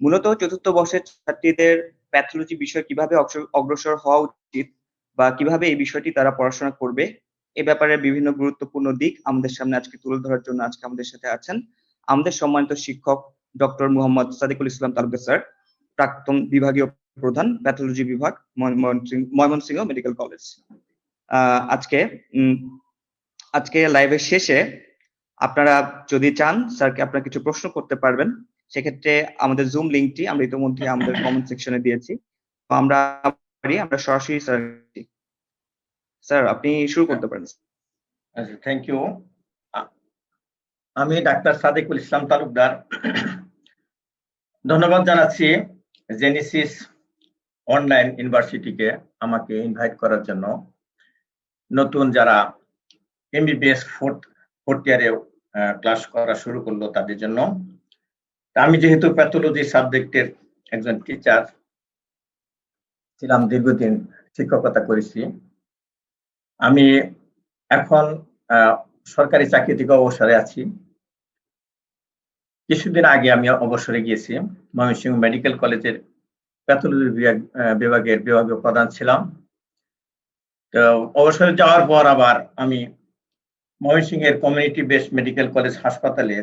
মূলত চতুর্থ বর্ষের ছাত্রীদের প্যাথোলজি বিষয় কিভাবে অগ্রসর হওয়া উচিত বা কিভাবে এই বিষয়টি তারা পড়াশোনা করবে এ ব্যাপারে বিভিন্ন গুরুত্বপূর্ণ দিক আমাদের সামনে আজকে তুলে ধরার জন্য আজকে আমাদের সাথে আছেন আমাদের সম্মানিত শিক্ষক ডক্টর মোহাম্মদ সাদিকুল ইসলাম তালুকদার স্যার, প্রাক্তন বিভাগীয় প্রধান প্যাথোলজি বিভাগ, ময়মনসিংহ মেডিকেল কলেজ। আজকে লাইভের শেষে আপনারা যদি চান স্যারকে আপনারা কিছু প্রশ্ন করতে পারবেন। সেক্ষেত্রে আমাদের জুম লিংকটি আমরা ইতিমধ্যে আমাদের কমেন্ট সেকশনে দিয়েছি। তো আমরা সরাসরি স্যার আপনি শুরু করতে পারেন। আচ্ছা, থ্যাংক ইউ। আমি ডাক্তার সাদিকুল ইসলাম তালুকদার ধন্যবাদ জানাচ্ছি জেনেসিস অনলাইন ইউনিভার্সিটিকে আমাকে ইনভাইট করার জন্য। নতুন যারা এমবিবিএস ফোর্থ ইয়ারে ক্লাস করা শুরু করলো তাদের জন্য। আমি যেহেতু প্যাথোলজি সাবজেক্টের একজন টিচার ছিলাম, দীর্ঘদিন শিক্ষকতা করেছি, আমি এখন সরকারি চাকরি থেকে অবসরে আছি। কিছুদিন আগে আমি অবসরে গিয়েছি, ময়মনসিংহ মেডিকেল কলেজের প্যাথোলজি বিভাগের বিভাগীয় প্রধান ছিলাম। তো অবসরে যাওয়ার পর আবার আমি ময়মনসিংহের কমিউনিটি বেসড মেডিকেল কলেজ হাসপাতালে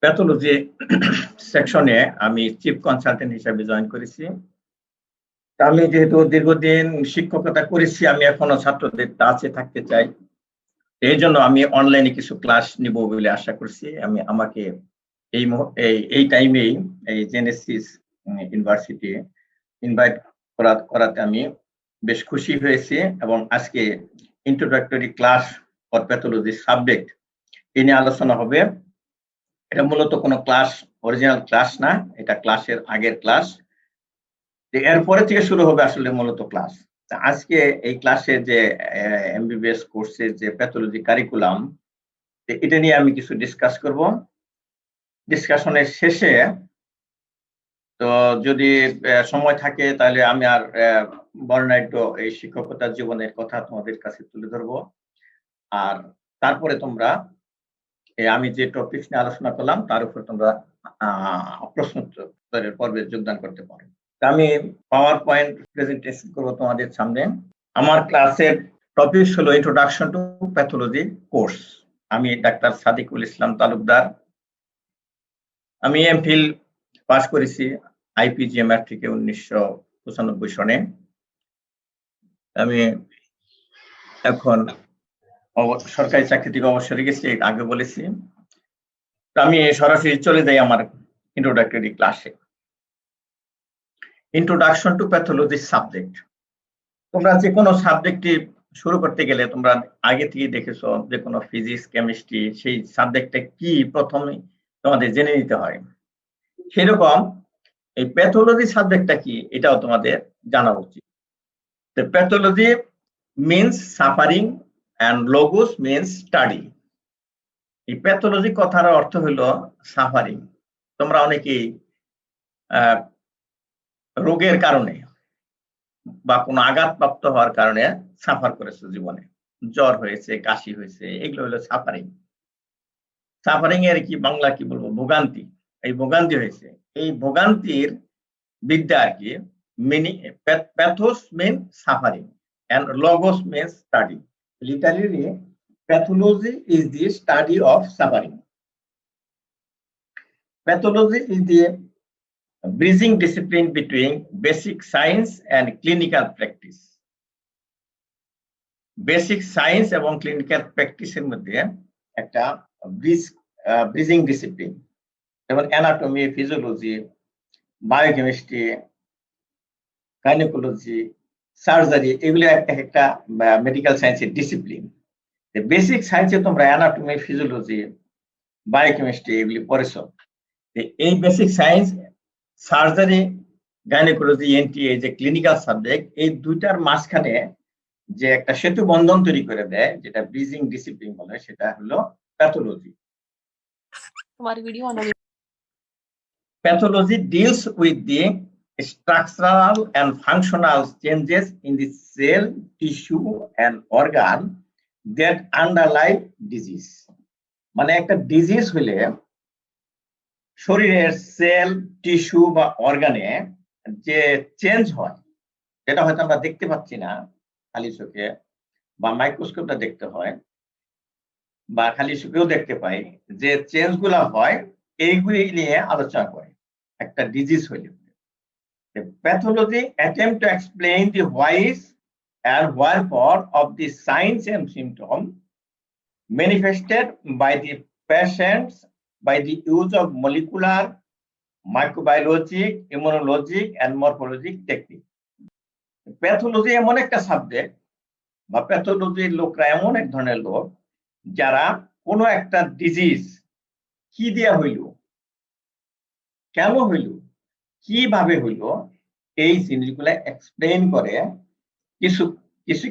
প্যাথোলজি সেকশনে আমি চিফ কনসালটেন্ট হিসেবে জয়েন করেছি। আমি যেহেতু দীর্ঘদিন শিক্ষকতা করেছি, আমি এখনো ছাত্রদের টাচে থাকতে চাই, এই জন্য আমি অনলাইনে কিছু ক্লাস নিব বলে আশা করছি। আমাকে এই টাইমেই এই জেনেসিস ইউনিভার্সিটি ইনভাইট করাতে আমি বেশ খুশি হয়েছি। এবং আজকে introductory class for pathology subject এ নিয়ে আলোচনা হবে। এটা মূলত কোনো ক্লাস, অরিজিনাল ক্লাস না, এটা ক্লাসের আগের ক্লাস। এরপরে থেকে শুরু হবে আসলে মূলত ক্লাস। আজকে এই ক্লাসে যে এমবিবিএস কোর্সের যে প্যাথোলজি কারিকুলাম, এটা নিয়ে আমি কিছু ডিসকাস করব। ডিসকাশনের শেষে তো যদি সময় থাকে তাহলে আমি আর বর্ণাঢ্য এই শিক্ষকতার জীবনের কথা তোমাদের কাছে তুলে ধরবো। আর তারপরে তোমরা আমি যে টপিক নিয়ে আলোচনা করলাম তার উপর তোমরা প্রশ্নোত্তরের পর্বে যোগদান করতে পারো। আমি পাওয়ার পয়েন্ট প্রেজেন্টেশন করবো তোমাদের সামনে। আমার ক্লাসের টপিক হলো ইন্ট্রোডাকশন টু প্যাথোলজি কোর্স। আমি ডাক্তার সাদিকুল ইসলাম তালুকদার। আমি এমফিল পাস করেছি আইপিজিএমআর থেকে 1995 সনে। আমি এখন সরকারি চাকরি থেকে অবসরে গেছি, আগে বলেছি। আমি সরাসরি চলে যাই আমার ইন্ট্রোডাক্টরি ক্লাসে। Introduction to pathology subject. তোমরা যে কোনো সাবজেক্টটি শুরু করতে গেলে তোমরা আগে থেকে দেখেছো যে কোনো ফিজিক্স, কেমিস্ট্রি, সেই সাবজেক্টটা কি প্রথমে তোমাদের জেনে নিতে হয়। সেরকম এই প্যাথোলজি সাবজেক্টটা কি এটাও তোমাদের জানা উচিত। The pathology means suffering and logos means study. এই প্যাথোলজি কথার অর্থ হলো সাফারিং। তোমরা অনেকেই রোগের কারণে বা কোনো আঘাতপ্রাপ্ত হওয়ার কারণে সাফার করেছো জীবনে, জ্বর হয়েছে, কাশি হয়েছে, এগুলো হলো সাফারিং। সাফারিং এর কি বাংলা কি বলবো, ভোগান্তি। এই ভোগান্তি হয়েছে, এই ভোগান্তির বিদ্যা আর কি। Pathos means suffering and logos means study. Literally, pathology is the study of suffering. Pathology is the bridging discipline between basic science and clinical practice. Basic science এবং clinical practice এর মধ্যে একটা bridging discipline, যেমন anatomy, physiology, biochemistry, gynecology, surgery, এগুলো একটা medical সায়েন্সের discipline. Basic সায়েন্সে তোমরা অ্যানাটমি, ফিজিওলজি, বায়োকেমিস্ট্রি এগুলি পড়েছো। এই basic science, surgery, gynaecology, N T, এই যে ক্লিনিক্যাল সাবজেক্ট, এই দুইটার মাঝখানে যে একটা সেতু বন্ধন তৈরি করে দেয়, যেটা ব্রিজিং ডিসিপ্লিন বলে, সেটা হলো pathology. Pathology deals with the structural and functional changes in the cell, tissue and organ that underlie disease. মানে একটা ডিজিজ হলে শরীরের সেল, টিস্যু বা অর্গানে যে চেঞ্জ হয়, যেটা হয়তো আমরা দেখতে পাচ্ছি না খালি চোখে, বা মাইক্রোস্কোপটা দেখতে হয়, বা খালি চোখেও দেখতে পাই, যে চেঞ্জ গুলা হয় এইগুলি নিয়ে আলোচনা করে একটা ডিজিজ হইলে। Pathology attempt to explain the whys and wherefore of the signs and symptoms manifested by the patients by the use of molecular, microbiologic, immunologic, and morphologic technique. Pathology এমন একটা সাবজেক্ট, বা প্যাথোলজির লোকরা এমন এক ধরনের লোক যারা কোনো একটা ডিজিজ কি দিয়া হইল, কেন হইল, কিভাবে হইল, এই জিনিসগুলা এক্সপ্লেইন করে কিছু কিছু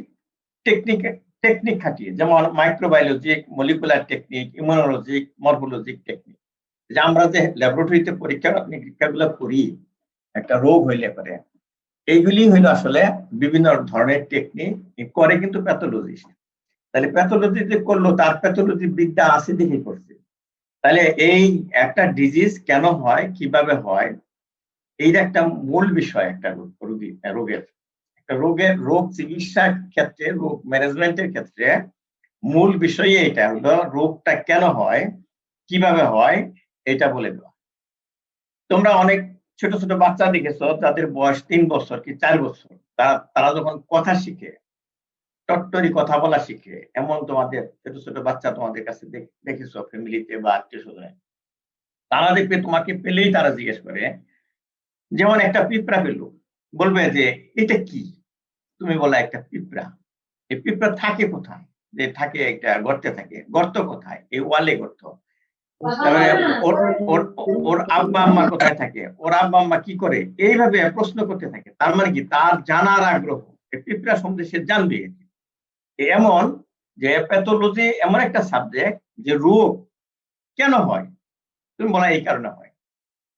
টেকনিক খাটিয়ে, যেমন মাইক্রোবায়োলজিক, molecular technique, immunologic, morphologic technique. যে আমরা যে ল্যাবরেটরিতে পরীক্ষাগুলো করি একটা রোগ হইলে পরে, এইগুলি হইলো আসলে বিভিন্ন ধরনের টেকনিক করে কিন্তু প্যাথোলজিস্ট। তাহলে প্যাথোলজি যে করলো তার প্যাথোলজি বিদ্যা আছে দেখে করছে। তাহলে এই একটা ডিজিজ কেন হয়, কিভাবে হয়, এইটা একটা মূল বিষয় একটা রোগের। একটা রোগ চিকিৎসার ক্ষেত্রে, রোগ ম্যানেজমেন্টের ক্ষেত্রে মূল বিষয় এটা হলো রোগটা কেন হয়, কিভাবে হয়, এটা বলে দেওয়া। তোমরা অনেক ছোট ছোট বাচ্চা দেখেছো যাদের বয়স 3 বছর কি 4 বছর, তারা যখন কথা শিখে, টট্টরি কথা বলা শিখে, এমন তোমাদের ছোট ছোট বাচ্চা তোমাদের কাছে দেখেছো ফ্যামিলিতে বা আত্মীয় স্বজনে। তারা দেখবে তোমাকে পেলেই তারা জিজ্ঞেস করে, যেমন একটা পিঁপড়া পেল, বলবে যে এটা কি, তুমি বলা একটা পিঁপড়া। এই পিঁপড়া থাকে কোথায়, যে থাকে একটা গর্তে থাকে, গর্ত কোথায়, এই ওয়ালে গর্ত। তারপরে ওর আব্বা আম্মা কোথায় থাকে, ওর আব্বা আম্মা কি করে, এইভাবে প্রশ্ন করতে থাকে। তার মানে কি, তার জানার আগ্রহ, পিঁপড়া সম্বন্ধে সে জানবে। এমন যে প্যাথোলজি এমন একটা সাবজেক্ট যে রোগ কেন হয়, তুমি বলা এই কারণে হয়।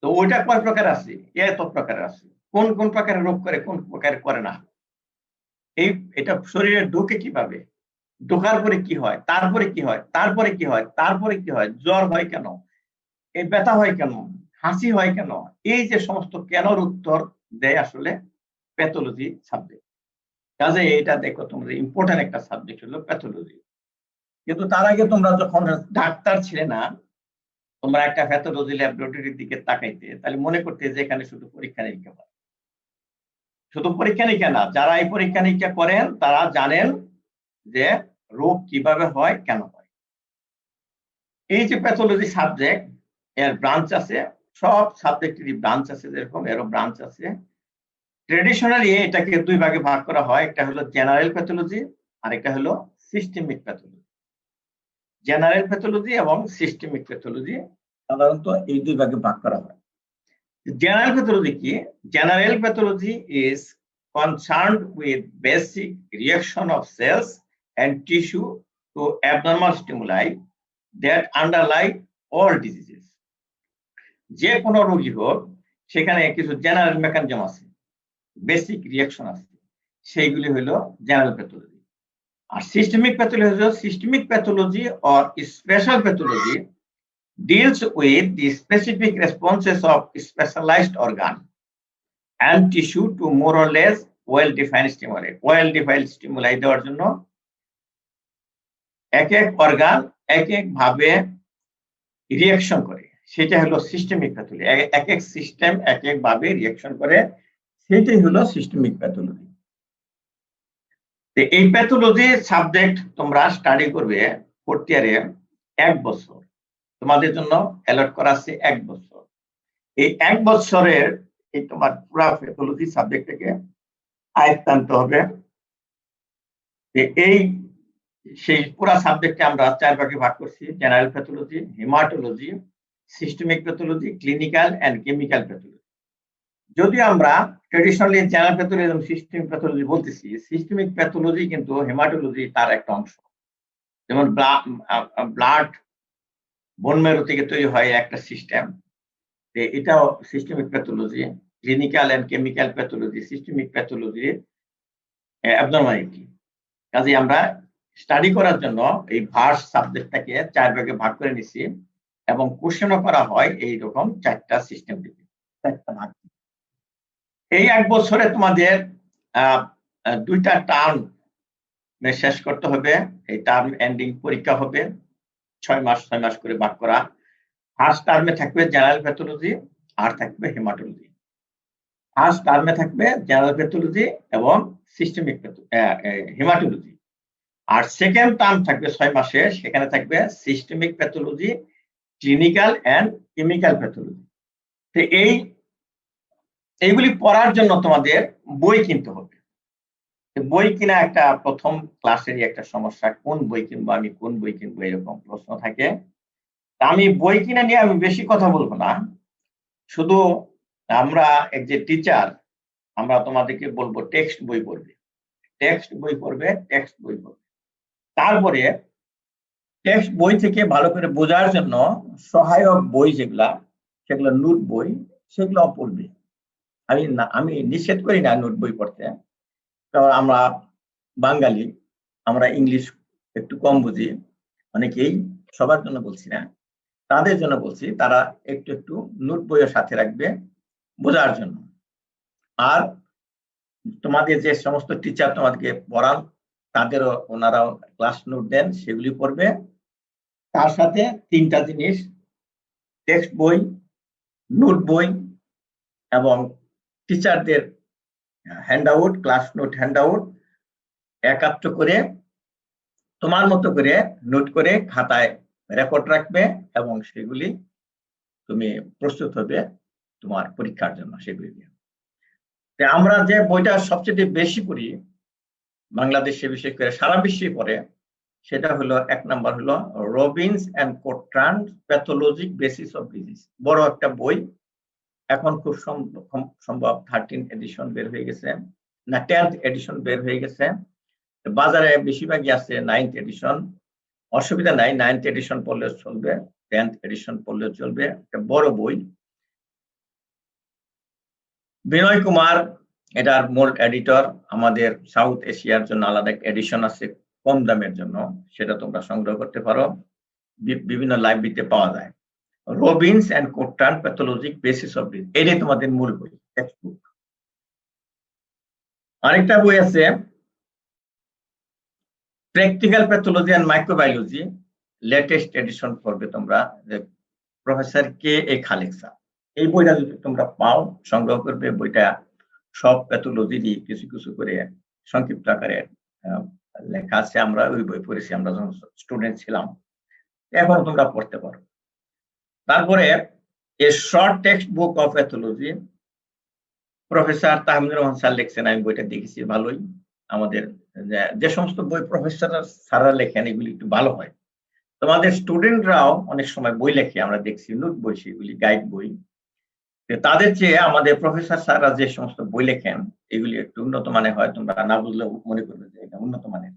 তো ওইটা কয় প্রকার আছে, এত প্রকার আছে, কোন কোন প্রকারের রোগ করে, কোন প্রকার করে না, এটা শরীরে ঢোকে কিভাবে, ঢোকার পরে কি হয়, তারপরে কি হয়, তারপরে কি হয়, তারপরে কি হয়, জ্বর হয় কেন, এই ব্যথা হয় কেন, হাসি হয় কেন, এই যে সমস্ত কেনর উত্তর দেয় আসলে প্যাথোলজি সাবজেক্ট। কাজে এটা দেখো তোমরা ইম্পর্টেন্ট একটা সাবজেক্ট হলো প্যাথোলজি। কিন্তু তার আগে তোমরা যখন ডাক্তার ছিলে না, তোমরা একটা প্যাথোলজি ল্যাবরেটরির দিকে তাকাইতে, তাহলে মনে করতে যে এখানে শুধু পরীক্ষা নিরীক্ষা হয়। শুধু পরীক্ষা নিরীক্ষা না, যারা এই পরীক্ষা নিরীক্ষা করেন তারা জানেন যে রোগ কিভাবে হয়, কেন হয়। এই যে প্যাথোলজি সাবজেক্ট, এর ব্রাঞ্চ আছে, সব সাবজেক্টেরই ব্রাঞ্চ আছে, যেরকম এরও ব্রাঞ্চ আছে। ট্রেডিশনালি এটাকে দুই ভাগে ভাগ করা হয়, একটা হলো জেনারেল প্যাথোলজি আর একটা হলো সিস্টেমিক প্যাথোলজি। জেনারেল প্যাথোলজি এবং সিস্টেমিক প্যাথোলজি সাধারণত এই দুই ভাগে ভাগ করা হয়। General pathology কি? General pathology is concerned with basic reaction of cells and tissue to abnormal stimuli that underlie all diseases. যে কোনো রোগী হোক, সেখানে কিছু জেনারেল মেকানিজম আছে, বেসিক রিয়াকশন আছে, সেইগুলি হলো জেনারেল প্যাথোলজি। আর সিস্টেমিক প্যাথোলজি হলো systemic pathology or special pathology deals with the specific responses of specialized organ and tissue to more or less well-defined stimuli. Well-defined stimuli দেওয়ার জন্য এক এক organ এক এক ভাবে রিঅ্যাকশন করে, সেটা হলো সিস্টেমিক প্যাথোলজি। এক এক সিস্টেম এক এক ভাবে রিঅ্যাকশন করে, সেটাই হলো সিস্টেমিক প্যাথোলজি। এই প্যাথোলজি সাবজেক্ট তোমরা স্টাডি করবে ফোর্থ ইয়ারে 1 বছর, তোমাদের জন্য অ্যালট করা আছে 1 বছর। এই 1 বছরের এই তোমার পুরা প্যাথোলজি সাবজেক্টটাকে আয়ত্তে আনতে হবে। এই সেই পুরা সাবজেক্টকে আমরা 4 ভাগে ভাগ করছি: general pathology, haematology, systemic pathology, clinical and chemical pathology. যদি আমরা ট্রেডিশনালি জেনারেল প্যাথোলজি এবং সিস্টেমিক প্যাথোলজি বলতেছি, সিস্টেমিক প্যাথোলজি কিন্তু হেমাটোলজি তার একটা অংশ। যেমন ব্লাড বোন ম্যারো থেকে তৈরি হয় একটা সিস্টেম, এটাও systemic pathology. Clinical and chemical pathology, systemic pathology abnormality. কাজে আমরা স্টাডি করার জন্য এই ভার্স সাবজেক্টটাকে 4 ভাগে ভাগ করে নিছি। এবং কোশ্চেনও করা হয় এইরকম 4টা সিস্টেম থেকে, 4টা ভাগ। এই 1 বছরে তোমাদের 2টা টার্ম শেষ করতে হবে। এই টার্ম এন্ডিং পরীক্ষা হবে 6 মাস করে ভাগ করা। ফার্স্ট টার্মে থাকবে জেনারেল প্যাথোলজি আর থাকবে হেমাটোলজি। ফার্স্ট টার্মে থাকবে জেনারেল প্যাথোলজি এবং সিস্টেমিক হেমাটোলজি। আর সেকেন্ড টার্ম থাকবে 6 মাসে, সেখানে থাকবে systemic pathology, clinical and chemical pathology. তো এইগুলি পড়ার জন্য তোমাদের বই কিনতে হবে। বই কিনা একটা প্রথম ক্লাসেরই একটা সমস্যা, কোন বই কিনবো, আমি কোন বই কিনবো, এরকম প্রশ্ন থাকে। আমি বই কিনা নিয়ে আমি বেশি কথা বলবো না, শুধু আমরা এক যে টিচার, আমরা তোমাদেরকে বলবো টেক্সট বই পড়বে, টেক্সট বই পড়বে, টেক্সট বই পড়বে। তারপরে টেক্সট বই থেকে ভালো করে বোঝার জন্য সহায়ক বই যেগুলা, সেগুলো নোট বই, সেগুলো পড়বে। আমি নিষেধ করি না নোট বই পড়তে, কারণ আমরা বাঙালি, আমরা ইংলিশ একটু কম বুঝি অনেকেই, সবার জন্য বলছি না, তাদের জন্য বলছি, তারা একটু একটু নোট বইয়ের সাথে রাখবে বোঝার জন্য। আর তোমাদের যে সমস্ত টিচার তোমাদেরকে পড়ান, তাদেরও ওনারাও ক্লাস নোট দেন, সেগুলি পড়বে। তার সাথে 3টা জিনিস, টেক্সট বই, নোট বই এবং টিচারদের হ্যান্ডআউট, ক্লাস নোট হ্যান্ডআউট একাত্র করে তোমার মতো করে নোট করে খাতায় রেকর্ড রাখবে এবং সেগুলি তুমি প্রস্তুত হবে তোমার পরীক্ষার জন্য সেগুলি দিয়ে। আমরা যে বইটা সবচেয়ে বেশি পড়ি বাংলাদেশে, বিশেষ করে সারা বিশ্বে পড়ে, সেটা হলো 1 নাম্বার হলো Robbins and Cotran pathologic basis of disease. বড় একটা বই, এখন খুব সম্ভব 13 এডিশন বের হয়ে গেছে, না 10th এডিশন বের হয়ে গেছে, বাজারে বেশিরভাগই আছে 9th এডিশন। অসুবিধা নাই, 9th এডিশন পড়লে চলবে, 10th এডিশন পড়লে চলবে। একটা বড় বই। বিনয় কুমার এটার মূল এডিটর। আমাদের সাউথ এশিয়ার জন্য আলাদা এডিশন আছে কম দামের জন্য, সেটা তোমরা সংগ্রহ করতে পারো, বিভিন্ন লাইব্রেরিতে পাওয়া যায়। Robbins and Cotran pathologic basis of disease, এটাই তোমাদের মূল বই, টেক্সট বুক। আরেকটা বই আছে practical pathology and microbiology, latest edition পড়বে তোমরা, প্রফেসর কে.এ. খালেক স্যার। এই বইটা যদি তোমরা পাও সংগ্রহ করবে। বইটা সব প্যাথোলজি কিছু কিছু করে সংক্ষিপ্ত আকারে লেখা আছে। আমরা ওই বই পড়েছি আমরা যখন স্টুডেন্ট ছিলাম, এখন তোমরা পড়তে পারো। তারপরে a short text book of pathology, professor Tahmidur Rahman sir লিখছেন, আমি বইটা দেখেছি, ভালোই। আমাদের যে সমস্ত বই প্রফেসর স্যাররা লেখেন এগুলি একটু ভালো হয়। তোমাদের স্টুডেন্টরাও অনেক সময় বই লেখে, আমরা দেখছি নোট বই, সেগুলি গাইড বই। তাদের চেয়ে আমাদের প্রফেসর স্যাররা যে সমস্ত বই লেখেন এগুলি একটু উন্নত মানের হয়, তোমরা না বুঝলে মনে করবে যে এটা উন্নত মানের।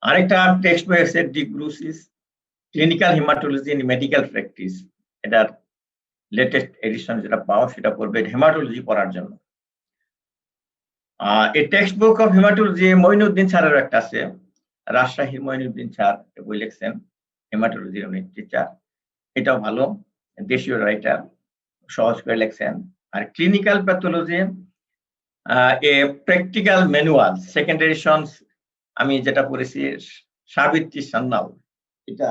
আরেকটা টেক্সট বই আছে de Gruchy's, clinical haematology in medical practice. এটার লেটেস্ট এডিশন যেটা পাও সেটা পড়বে হেমাটোলজি পড়ার জন্য। এই textbook of haematology Moinuddin স্যারের একটা আছে, রাজশাহীর মঈনুদ্দিন স্যার বই লিখছেন, হেমাটোলজির উনি টিচার, এটাও ভালো, দেশীয় রাইটার, সহজ করে লিখছেন। আর clinical pathology a practical manual, second edition, আমি যেটা পড়েছি সাবিত্রী সান্যাল, এটা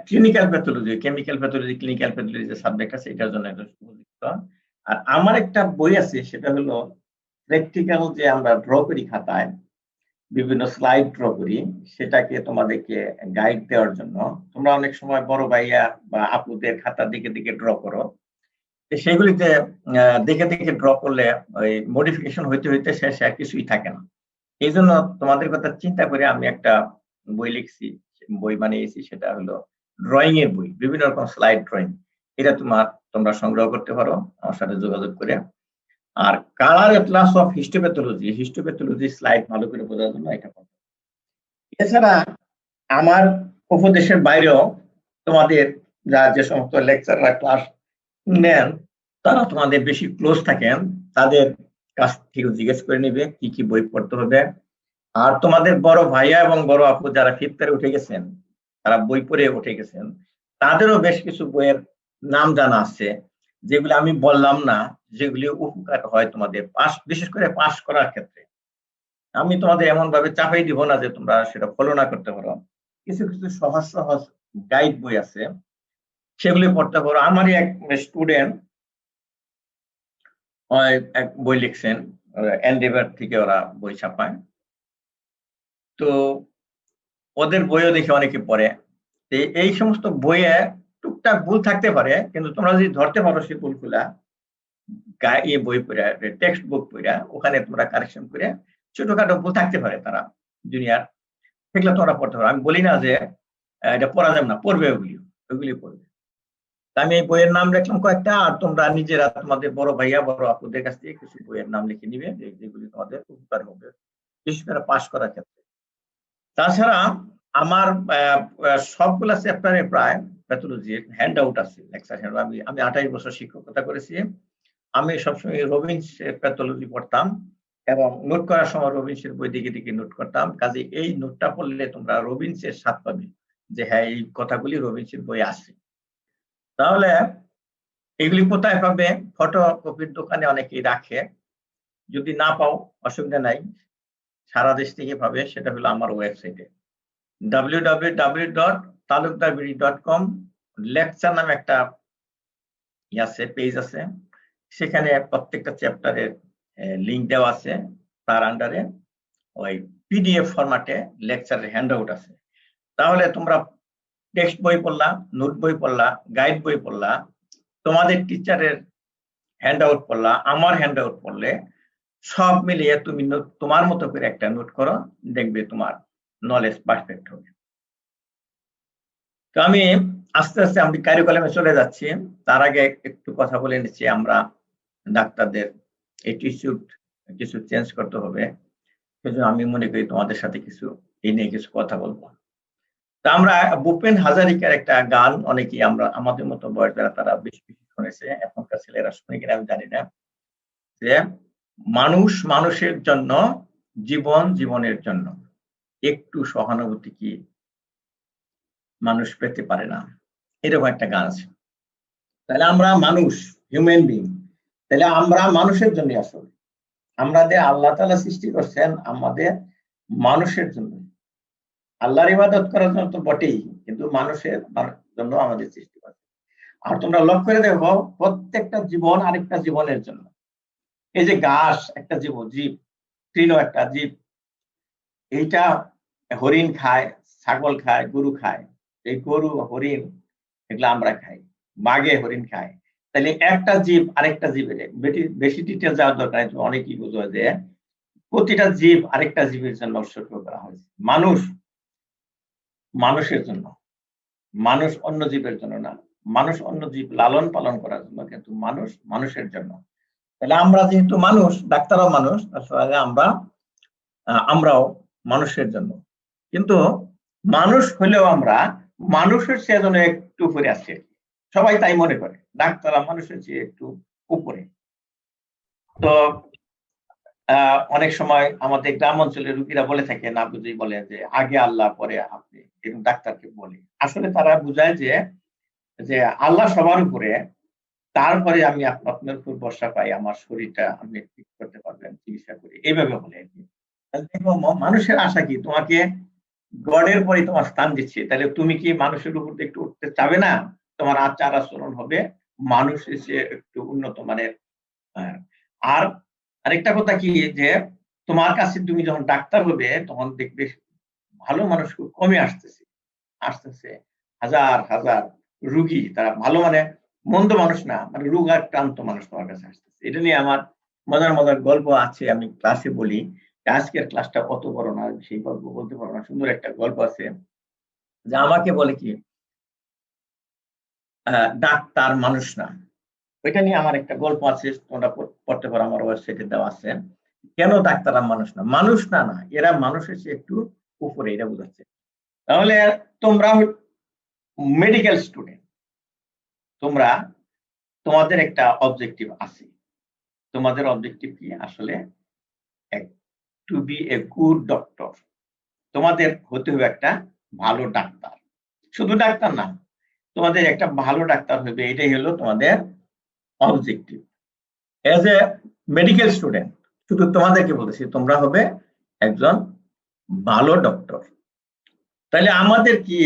clinical pathology, chemical pathology, clinical pathology যে সাবজেক্ট আছে এটার জন্য এটা উপযুক্ত। আর আমার একটা বই আছে, সেটা হলো প্র্যাকটিক্যাল, যে আমরা ড্র করি খাতায়, বিভিন্ন স্লাইড ড্র করি, সেটাকে তোমাদেরকে গাইড দেওয়ার জন্য। তোমরা অনেক সময় বড় ভাইয়া বা আপুদের খাতা দিকে দিকে ড্র করো, সেগুলিতে দেখে দেখে ড্র করলে ওই মডিফিকেশন হইতে হইতে শেষে আর কিছুই থাকে না। এই জন্য তোমাদের কথা চিন্তা করে আমি একটা বই লিখছি, বই বানিয়েছি, সেটা হলো ড্রয়িং এর বই, বিভিন্ন রকম স্লাইড ড্রয়িং। এটা তোমরা সংগ্রহ করতে পারো আমার সাথে যোগাযোগ করে। আর colour atlas of histopathology slide ভালো করে বোঝার জন্য এটা পড়ো। এছাড়া আমার উপদেশের বাইরেও তোমাদের যে সমস্ত লেকচাররা ক্লাস নেন, তারা তোমাদের বেশি ক্লোজ থাকেন, তাদের কাছ থেকে জিজ্ঞেস করে নিবে কি কি বই পড়তে হবে। আর তোমাদের বড় ভাইয়া এবং বড় আপু যারা 5th ইয়ারে উঠে গেছেন, তারা বই পড়ে উঠে গেছেন, তাদেরও বেশ কিছু বইয়ের নাম জানা আছে যেগুলি আমি বললাম না, যেগুলি উপকার হয় তোমাদের পাস, বিশেষ করে পাস করার ক্ষেত্রে। আমি তোমাদের এমন ভাবে চাপাই দিব না যে তোমরা সেটা ফলো না করতে পারো। কিছু কিছু সহজ সহজ গাইড বই আছে, সেগুলি পড়তে পারো। আমারই এক স্টুডেন্ট এক বই লিখছেন, এনডেভার থেকে ওরা বই ছাপায়, তো ওদের বইও দেখে অনেকে পড়ে। এই সমস্ত বইয়ে টুকটাক ভুল থাকতে পারে, কিন্তু তোমরা যদি ধরতে পারো সেই ভুলগুলা বই পড়া, টেক্সট বুক পড়া, ওখানে তোমরা কারেকশন করে, ছোটখাটো ভুল থাকতে পারে তারা দুনিয়ার, সেগুলো তোমরা পড়তে পারো। আমি বলি না যে এটা পড়া যাবে না, পড়বে, ওগুলি পড়বে। আমি এই বইয়ের নাম লিখলাম কয়েকটা, আর তোমরা নিজেরা তোমাদের বড় ভাইয়া বড় আপুদের কাছ থেকে কিছু বইয়ের নাম লিখে নিবে, যেগুলি তোমাদের উপকার হবে, বিশেষ করে পাস করার ক্ষেত্রে। তাছাড়া আমার সবগুলা চ্যাপ্টারে প্রায় প্যাথোলজির হ্যান্ড আউট আছে, লেকচার হ্যান্ড। আমি 28 বছর শিক্ষকতা করেছি। আমি সবসময় রবিন্স প্যাথোলজি পড়তাম এবং নোট করার সময় রবিন্সের বই দিকে দিকে নোট করতাম। কাজে এই নোটটা পড়লে তোমরা রবিন্সের স্বাদ পাবে, যে হ্যাঁ এই কথাগুলি রবিন্সের বই আছে। তাহলে এগুলি কোথায় পাবে? ফটোকপির দোকানে অনেকেই রাখে, যদি না পাও অসুবিধা নাই, সারা দেশ থেকে পাবে। সেটা হলো আমার ওয়েবসাইটে www.talukdarbiri.com লেকচার নামে একটা আছে, পেজ আছে, সেখানে প্রত্যেকটা চ্যাপ্টারের লিংক দেওয়া আছে। তার আন্ডারে ওই পিডিএফ ফরম্যাটে লেকচারের হ্যান্ডআউট আছে। তাহলে তোমরা টেক্সট বই পড়লা, নোট বই পড়লা, গাইড বই পড়লা, তোমাদের টিচারের হ্যান্ডআউট পড়লা, আমার হ্যান্ডআউট পড়লে, সব মিলিয়ে তুমি তোমার মতো করে একটা নোট করো, দেখবে তোমার নলেজ পারফেক্ট হবে। তো আমি আস্তে আস্তে আমি কারিকুলামে চলে যাচ্ছি। তার আগে একটু কথা বলে নিচ্ছি, আমরা ডাক্তারদের অ্যাটিটিউড কিছু চেঞ্জ করতে হবে। সেজন্য আমি মনে করি তোমাদের সাথে কিছু এই নিয়ে কিছু কথা বলবো। তা আমরা ভূপেন হাজারিকার একটা গান অনেকেই, আমরা আমাদের মতো বয়স যারা, তারা বেশি বেশি শুনেছে, এখনকার ছেলেরা শুনে কিনা আমি জানি না, যে মানুষ মানুষের জন্য, জীবন জীবনের জন্য, একটু সহানুভূতি কি মানুষ পেতে পারে না? এরকম একটা গান আছে। তাহলে আমরা মানুষ, হিউম্যান বিং, তাহলে আমরা মানুষের জন্য, আসলে আমাদের আল্লাহ তাআলা সৃষ্টি করছেন আমাদের মানুষের জন্য। আল্লাহর ইবাদত করার জন্য তো বটেই, কিন্তু মানুষের জন্য আমাদের সৃষ্টি করছে। আর তোমরা লক্ষ্য করে দেখো, প্রত্যেকটা জীবন আরেকটা জীবনের জন্য। এই যে ঘাস একটা জীব, তৃণ একটা জীব, এইটা হরিণ খায়, ছাগল খায়, গরু খায়। এই গরু, হরিণ এগুলো আমরা খাই, বাঘে হরিণ খায়। তাহলে একটা জীব আরেকটা জীবের, বেশি ডিটেল যাওয়ার দরকার নেই, অনেকেই বুঝবে যে প্রতিটা জীব আরেকটা জীবের জন্য উৎসর্গ করা হয়েছে। মানুষ মানুষের জন্য, মানুষ অন্য জীবের জন্য না। মানুষ অন্য জীব লালন পালন করার জন্য, কিন্তু মানুষ মানুষের জন্য। তাহলে আমরা যেহেতু মানুষ, ডাক্তারও মানুষ, আসলে আমরাও মানুষের জন্য। কিন্তু মানুষ হলেও আমরা মানুষের চেয়ে যেন একটু উপরে আছি, সবাই তাই মনে করে, ডাক্তাররা মানুষের চেয়ে একটু উপরে। তো অনেক সময় আমাদের গ্রাম অঞ্চলের রোগীরা বলে থাকে, না বুঝেই বলে যে আগে আল্লাহ পরে আপনি, এরকম ডাক্তারকে বলে। আসলে তারা বুঝায় যে আল্লাহ সবার উপরে, তারপরে আমি আপনার উপর ভরসা পাই, আমার শরীরটা আপনি ঠিক করতে পারবেন, চিকিৎসা করি, এইভাবে বলে আর কি। মানুষের আশা কি, তোমাকে গডের পরে তোমার স্থান দিচ্ছে, তাহলে তুমি কি মানুষের উপর একটু উঠতে চাবে না? তোমার আচার আচরণ হবে মানুষের চেয়ে একটু উন্নত মানের। আর আরেকটা কথা কি, যে তোমার কাছে তুমি যখন ডাক্তার হবে, তখন দেখবে ভালো মানুষ খুব কমে আসতেছে হাজার হাজার রুগী, তারা ভালো মানে মন্দ মানুষ না, মানে রোগাক্রান্ত মানুষ তোমার কাছে আসতেছে। এটা নিয়ে আমার মজার মজার গল্প আছে, আমি ক্লাসে বলি। আজকের ক্লাসটা অত বড় না, সেই গল্প বলতে পারবো না। সুন্দর একটা গল্প আছে, যে আমাকে বলে কি, ডাক্তার মানুষ না। ওইটা নিয়ে আমার একটা গল্প আছে, তোমরা পড়তে পারো, আমার ওয়েবসাইটে দেওয়া আছে। কেন ডাক্তাররা মানুষ না? মানুষ না, এরা মানুষের চেয়ে একটু উপরে, এটা বোঝাচ্ছে। তাহলে তোমরা মেডিকেল স্টুডেন্ট, তোমরা, তোমাদের একটা অবজেক্টিভ আছে। তোমাদের অবজেক্টিভ কি? আসলে to be a good doctor. তোমাদের হতে হবে একটা ভালো ডাক্তার। শুধু ডাক্তার না, তোমাদের একটা ভালো ডাক্তার হবে, এটাই হলো তোমাদের objective. As a medical student শুধু তোমাদেরকে বলতেছি, তোমরা হবে একজন ভালো ডক্টর। তাহলে আমাদের কি,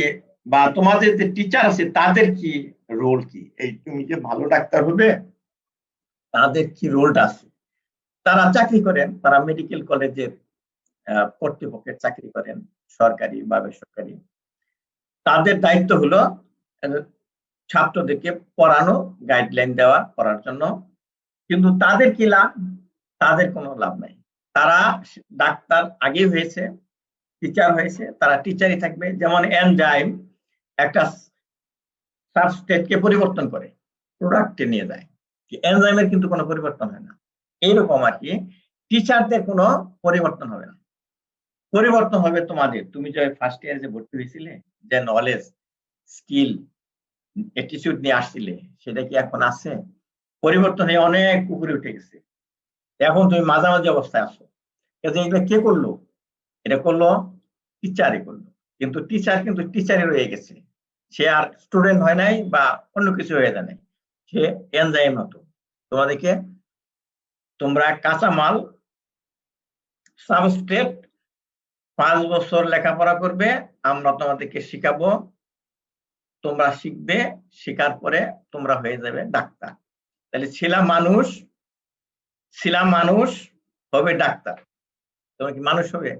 বা তোমাদের যে টিচার আছে তাদের কি রোল কি? এই তুমি যে ভালো ডাক্তার হবে তাদের কি রোলটা আছে? তারা চাকরি করেন, তারা মেডিকেল কলেজের কর্তৃপক্ষের চাকরি করেন, সরকারি বা বেসরকারি। তাদের দায়িত্ব হলো ছাত্রদেরকে পড়ানো, গাইডলাইন দেওয়া, করার জন্য। কিন্তু তাদের কি লাভ? তাদের কোনো লাভ নাই। তারা ডাক্তার আগে হয়েছে, টিচার হয়েছে, তারা টিচারই থাকবে। যেমন এনজাইম একটা সাবস্ট্রেটকে পরিবর্তন করে প্রোডাক্টে নিয়ে যায়, এনজাইমের কিন্তু কোনো পরিবর্তন হয় না। এইরকম আর কি, টিচারদের কোনো পরিবর্তন হবে না। পরিবর্তন হবে তোমাদের, তুমি যে ফার্স্ট ইয়ারে যে ভর্তি হয়েছিলে, যে নলেজ, স্কিল, অ্যাটিটিউড নিয়ে আসছিলে, সেটা কি এখন আছে? পরিবর্তন হয়ে অনেক উপরে উঠে গেছে। এখন তুমি মাঝামাঝি অবস্থায় আছো। এগুলো কে করলো? এটা করলো টিচারই করলো। কিন্তু টিচার কিন্তু টিচারই রয়ে গেছে, সে আর স্টুডেন্ট হয় নাই বা অন্য কিছু হয়ে যায় নাই, সে এনজাইম হতো। তোমাদেরকে, তোমরা কাঁচামাল, সাবস্ট্রেট, 5 বছর লেখাপড়া করবে, আমরা তোমাদেরকে শিখাবো, তোমরা শিখবে, শেখার পরে তোমরা হয়ে যাবে ডাক্তার। তাহলে ছিলাম মানুষ হবে ডাক্তার। তোমার কি মানুষ হবে?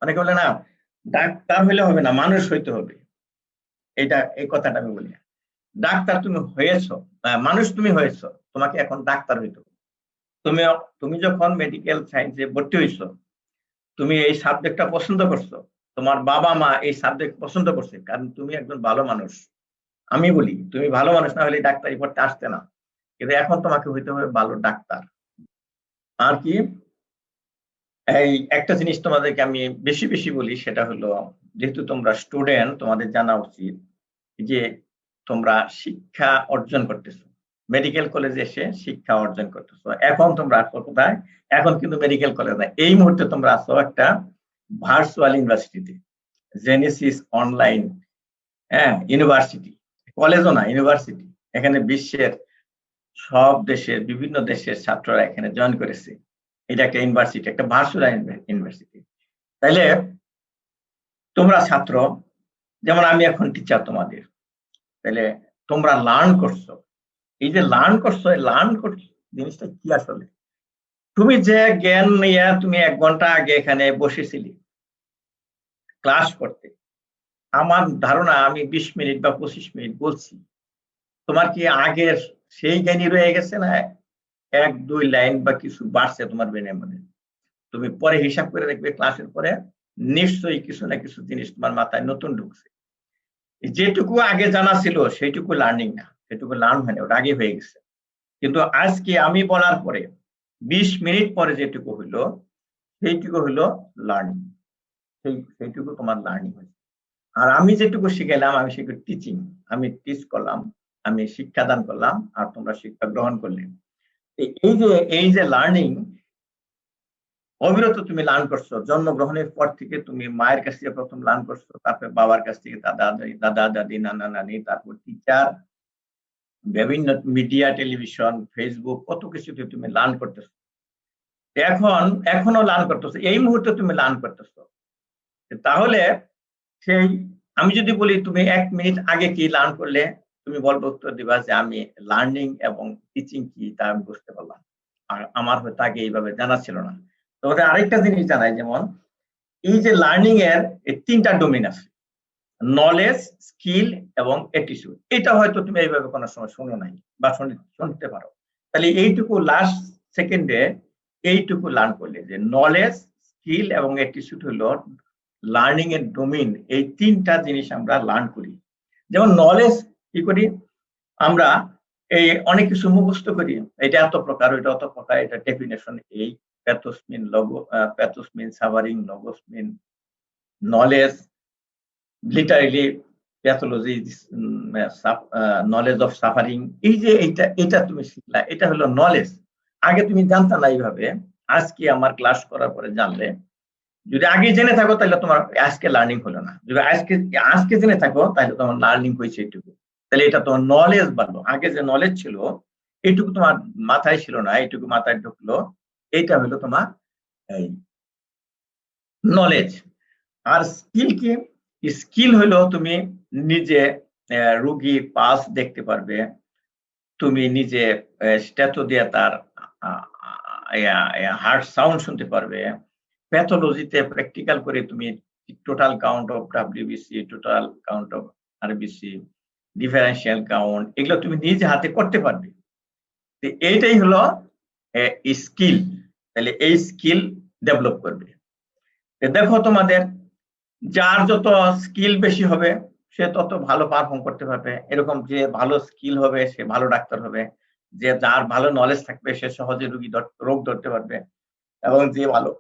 অনেকে বলে না ডাক্তার হইলে হবে না, মানুষ হইতে হবে। এই কথাটা আমি বলি। ডাক্তার তুমি হয়েছো, মানুষ তুমি হয়েছো, তোমাকে এখন ডাক্তার হইতে হবে। তুমি যখন মেডিকেল সায়েন্সে ভর্তি হইছো, তুমি এই সাবজেক্টটা পছন্দ করছো, তোমার বাবা মা এই সাবজেক্ট পছন্দ করছে, কারণ তুমি একজন ভালো মানুষ। আমি বলি, তুমি ভালো মানুষ না হলে ডাক্তারি পড়তে আসতে না। কিন্তু এখন তোমাকে হইতে হবে ভালো ডাক্তার। আর কি, এই একটা জিনিস তোমাদেরকে আমি বেশি বেশি বলি, সেটা হলো, যেহেতু তোমরা স্টুডেন্ট, তোমাদের জানা উচিত যে তোমরা শিক্ষা অর্জন করতেছো, মেডিকেল কলেজে এসে শিক্ষা অর্জন করতেছো। এখন তোমরা আসো কোথায়? এখন কিন্তু মেডিকেল কলেজ না, এই মুহূর্তে তোমরা আসো একটা ভার্চুয়াল ইউনিভার্সিটিতে, জেনেসিস অনলাইন ইউনিভার্সিটি। কলেজও না, ইউনিভার্সিটি। এখানে বিশ্বের সব দেশের, বিভিন্ন দেশের ছাত্ররা এখানে জয়েন করেছে। এটা একটা ইউনিভার্সিটি, একটা ভার্চুয়াল ইউনিভার্সিটি। তাইলে তোমরা ছাত্র, যেমন আমি এখন টিচার তোমাদের, তাহলে তোমরা লার্ন করছো। এই যে লার্ন করছো, জিনিসটা কি আসলে? তুমি যে জ্ঞান নিয়ে তুমি 1 ঘন্টা আগে এখানে বসেছিলি ক্লাস করতে, আমার ধারণা আমি 20 মিনিট বা 25 মিনিট বলছি, তোমার কি আগের সেই জ্ঞানই রয়ে গেছে, না 1-2 লাইন বা কিছু বাড়ছে তোমার ব্রেনের মধ্যে? তুমি পরে হিসাব করে দেখবে, ক্লাসের পরে নিশ্চয়ই কিছু না কিছু জিনিস তোমার মাথায় নতুন ঢুকছে। যেটুকু আগে জানা ছিল সেইটুকু লার্নিং না, সেটুকু লার্ন হয়নি, ওটা আগে হয়ে গেছে। কিন্তু আজকে আমি বলার পরে 20 মিনিট পরে যেটুকু হইলো, সেইটুকু হইলো লার্নিং। সেইটুকু তোমার লার্নিং হয়েছে। আর আমি যেটুকু শিখাইলাম, আমি সেটুকু টিচিং, আমি টিচ করলাম, আমি শিক্ষাদান করলাম, আর তোমরা শিক্ষা গ্রহণ করলে। এই যে লার্নিং, অবিরত তুমি লার্ন করছো। জন্মগ্রহণের পর থেকে তুমি মায়ের কাছ থেকে প্রথম লার্ন করছো, তারপরে বাবার কাছ থেকে, দাদা দাদি, নানা নানি, তারপর টিচার, বিভিন্ন মিডিয়া, টেলিভিশন, ফেসবুক, কত কিছুতে তুমি লার্ন করতেছো। এখনো লার্ন করতেছো, এই মুহূর্তে তুমি লার্ন করতেছো। তাহলে সেই, আমি যদি বলি তুমি 1 মিনিট আগে কি লার্ন করলে, তুমি বলবো, উত্তর দিবা যে আমি লার্নিং এবং টিচিং কি তা আমি বুঝতে পারলাম, আর আমার হয়তো আগে এইভাবে জানা ছিল না। তোমাদের আরেকটা জিনিস জানাই, যেমন এই যে লার্নিং এর 3টা ডোমেইন আছে, নলেজ, স্কিল এবং অ্যাটিটিউড। এটা হয়তো তুমি এইভাবে কোনো সময় শুনো নাই বা শুনতে পারো। তাহলে এইটুকু লাস্ট সেকেন্ডে এইটুকু লার্ন করলে, যে নলেজ, স্কিল এবং অ্যাটিটিউড হলো লার্নিং এর ডোমেইন। এই 3টা জিনিস আমরা লার্ন করি। যেমন নলেজ কি করি আমরা, এই অনেক কিছু মুখস্থ করি, এটা এত প্রকার, এটা অত প্রকার, এটা ডেফিনেশন, এই pathos mean logo, pathos mean suffering, logos mean knowledge, literally pathology, knowledge of suffering. এই যে এটা তুমি শিখলা, এটা হলো নলেজ। আগে তুমি জানতা না এইভাবে, আজকে আমার ক্লাস করার পরে জানলে যদি আগে জেনে থাকো তাহলে তোমার আজকে লার্নিং হলো না, যদি আজকে জেনে থাকো তাহলে তোমার লার্নিং হয়েছে এটুকু, তাহলে এটা তোমার নলেজ বাড়লো। আগে যে নলেজ ছিল এইটুকু তোমার মাথায় ছিল না, এইটুকু মাথায় ঢুকলো, এইটা হলো তোমার এই নলেজ। আর স্কিল কি? স্কিল হলো তুমি নিজে রোগীর পালস দেখতে পারবে, তুমি নিজে স্ট্যাটো দিয়ে তার হার্ট সাউন্ড শুনতে পারবে, প্যাথোলজিতে প্র্যাকটিক্যাল করে তুমি total count of WBC, total count of RBC, differential count, এগুলো তুমি নিজে হাতে করতে পারবে। এইটাই হলো স্কিল। তাহলে এই স্কিল ডেভেলপ করবে। দেখো তোমাদের যার যত স্কিল বেশি হবে সে তত ভালো পারফর্ম করতে পারবে। এরকম যে ভালো স্কিল হবে সে ভালো ডাক্তার হবে, যে যার ভালো নলেজ থাকবে সে সহজে রোগ ধরতে পারবে, এবং যে ভালো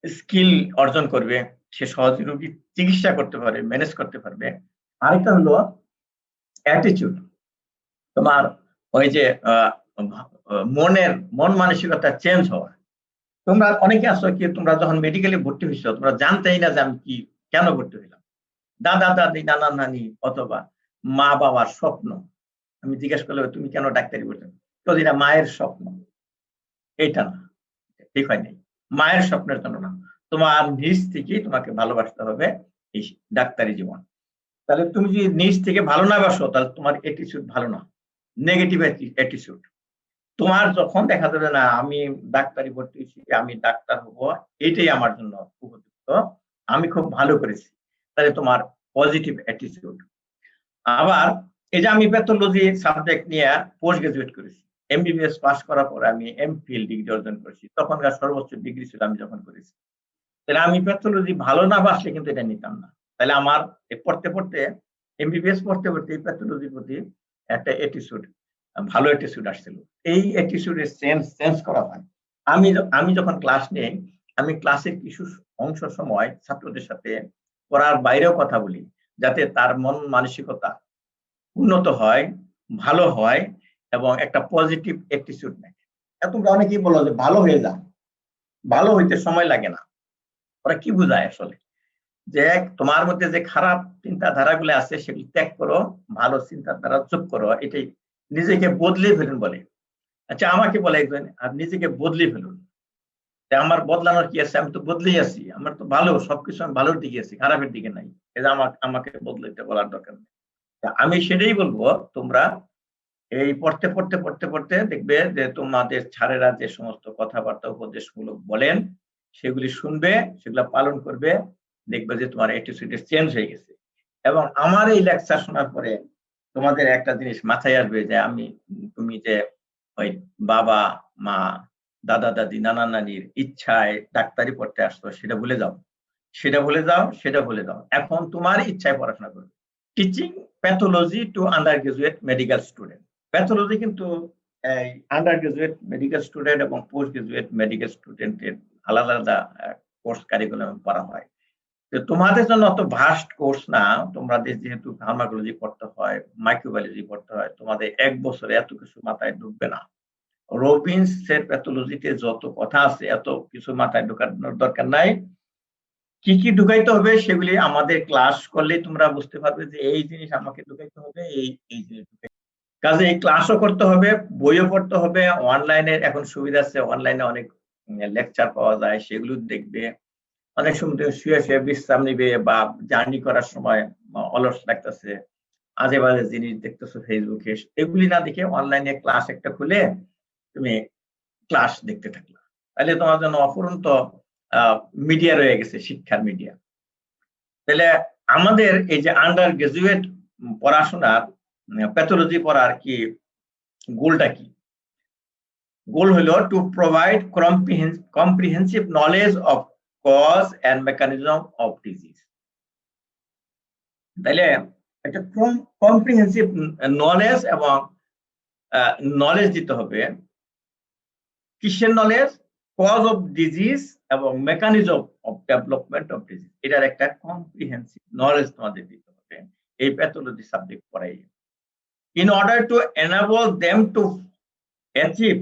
স্কিল অর্জন করবে সে সহজে রোগী চিকিৎসা করতে পারবে, ম্যানেজ করতে পারবে। আরেকটা হলো অ্যাটিটিউড। তোমার ওই যে মন মানসিকতা চেঞ্জ হওয়া। তোমরা অনেকে আছো কি, তোমরা যখন মেডিকেলে ভর্তি হয়েছো তোমরা জানতেই না যে আমি কি কেন ভর্তি হইলাম। দাদা দাদি, নানা নানি অথবা মা বাবার স্বপ্ন। আমি জিজ্ঞেস করলে তুমি কেন ডাক্তারি পড়ছো, তো যেটা মায়ের স্বপ্ন, এটা না, ঠিক হয় নাই। মায়ের স্বপ্নের জন্য না, তোমার নিজ থেকেই তোমাকে ভালোবাসতে হবে এই ডাক্তারি জীবন। তাহলে তুমি যদি নিজ থেকে ভালো না বাসো তাহলে তোমার অ্যাটিটিউড ভালো না, নেগেটিভ অ্যাটিটিউড। তোমার যখন দেখা যাবে না আমি ডাক্তারি ভর্তি হয়েছি, আমি ডাক্তার হব, এটাই আমার জন্য উপযুক্ত, আমি খুব ভালো করেছি, তাহলে তোমার পজিটিভ অ্যাটিটিউড। আবার এই যে আমি প্যাথোলজি সাবজেক্ট নিয়ে পোস্ট গ্রাজুয়েট করেছি, এমবিবিএস পাস করার পরে আমি এমফিল ডিগ্রি অর্জন করেছি, তখনকার সর্বোচ্চ ডিগ্রি ছিল আমি যখন করেছি। তাহলে আমি প্যাথোলজি ভালো না বাসলে কিন্তু এটা নিতাম না। তাহলে আমার পড়তে পড়তে এমবিবিএস পড়তে পড়তে এই প্যাথোলজির প্রতি একটা অ্যাটিটিউড, ভালো অ্যাটিটিউড আসছিল। এই অ্যাটিটিউডের চেঞ্জ করা হয়। আমি যখন ক্লাস নেই, আমি ক্লাসের কিছু অংশ সময় ছাত্রদের সাথে পড়ার বাইরেও কথা বলি, যাতে তার মন মানসিকতা উন্নত হয়, ভালো হয়, এবং একটা পজিটিভ অ্যাটিটিউড নেয়। তোমরা অনেকেই বলো যে ভালো হয়ে যা, ভালো হইতে সময় লাগে না। ওরা কি বোঝায় আসলে? যে তোমার মধ্যে যে খারাপ চিন্তাধারাগুলো আছে সেগুলি ত্যাগ করো, ভালো চিন্তাধারা যোগ করো, এটাই নিজেকে বদলে ফেলুন বলে। আচ্ছা, আমাকে বলে একজন, আর নিজেকে বদলে ফেলুন। আমার বদলানোর কি আছে? আমি তো বদলেই আছি, আমার তো ভালো, সবকিছু আমি ভালোর দিকে আছি, খারাপের দিকে নাই। এই যে আমাকে বদলাইতে বলার দরকার নেই। আমি সেটাই বলবো, তোমরা এই পড়তে দেখবে যে তোমাদের ছাড়েরা যে সমস্ত কথাবার্তা উপদেশমূলক বলেন সেগুলি শুনবে, সেগুলো পালন করবে, দেখবে যে তোমার অ্যাটিটিউড চেঞ্জ হয়ে গেছে। এবং আমার এই লেকচার শোনার পরে তোমাদের একটা জিনিস মাথায় আসবে যে তুমি যে ওই বাবা মা, দাদা দাদি, নানা নানির ইচ্ছায় ডাক্তারি পড়তে আসতো সেটা ভুলে যাও, সেটা ভুলে যাও। এখন তোমার ইচ্ছায় পড়াশোনা করবে। Teaching pathology to undergraduate medical student. Pathology কিন্তু আন্ডার গ্রাজুয়েট মেডিকেল স্টুডেন্ট এবং পোস্ট গ্রাজুয়েট মেডিকেল স্টুডেন্টের আলাদা আলাদা কোর্স কারিকুলাম পড়া হয়। তো তোমাদের জন্য অত ভাস্ট কোর্স না, তোমাদের যেহেতু ফার্মাকোলজি পড়তে হয়, মাইক্রোবায়োলজি পড়তে হয়, তোমাদের এক বছরে এত কিছু মাথায় ঢুকবে না। রবিনসের প্যাথোলজিতে যত কথা আছে এত কিছু মাথায় ঢোকানোর দরকার নাই। কি কি ঢুকাইতে হবে সেগুলি আমাদের ক্লাস করলে তোমরা বুঝতে পারবে যে এই জিনিস আমাকে ঢুকাইতে হবে, এই জিনিস কাজে এই ক্লাসও করতে হবে, বইও পড়তে হবে। অনলাইনে এখন সুবিধা আছে, অনলাইনে অনেক লেকচার পাওয়া যায়, সেগুলো দেখবে। অনেক সময় শুয়ে শুয়ে বিশ্রাম নিবে, বা জার্নি করার সময় অলস লাগতেছে, আজে বাজে জিনিস দেখতেছো ফেসবুকে, এগুলি না দেখে অনলাইনে ক্লাস একটা খুলে তুমি ক্লাস দেখতে থাকলা, তাহলে তোমার জন্য অফুরন্ত মিডিয়া রয়ে গেছে, শিক্ষার মিডিয়া। তাহলে আমাদের এই যে আন্ডার গ্রাজুয়েট পড়াশোনার প্যাথোলজি পড়ার কি গোলটা কি? গোল হলো to provide comprehensive knowledge of cause and mechanism of disease. তাহলে একটা কম্প্রিহেন্সিভ নলেজ এবং নলেজ দিতে হবে। কিসের নলেজ? কজ অফ ডিজিজ এবং mechanism of development of disease. এটার একটা কম্প্রিহেন্সিভ নলেজ তোমাদের দিতে হবে এই প্যাথোলজি সাবজেক্ট পড়াই। In order to enable them to achieve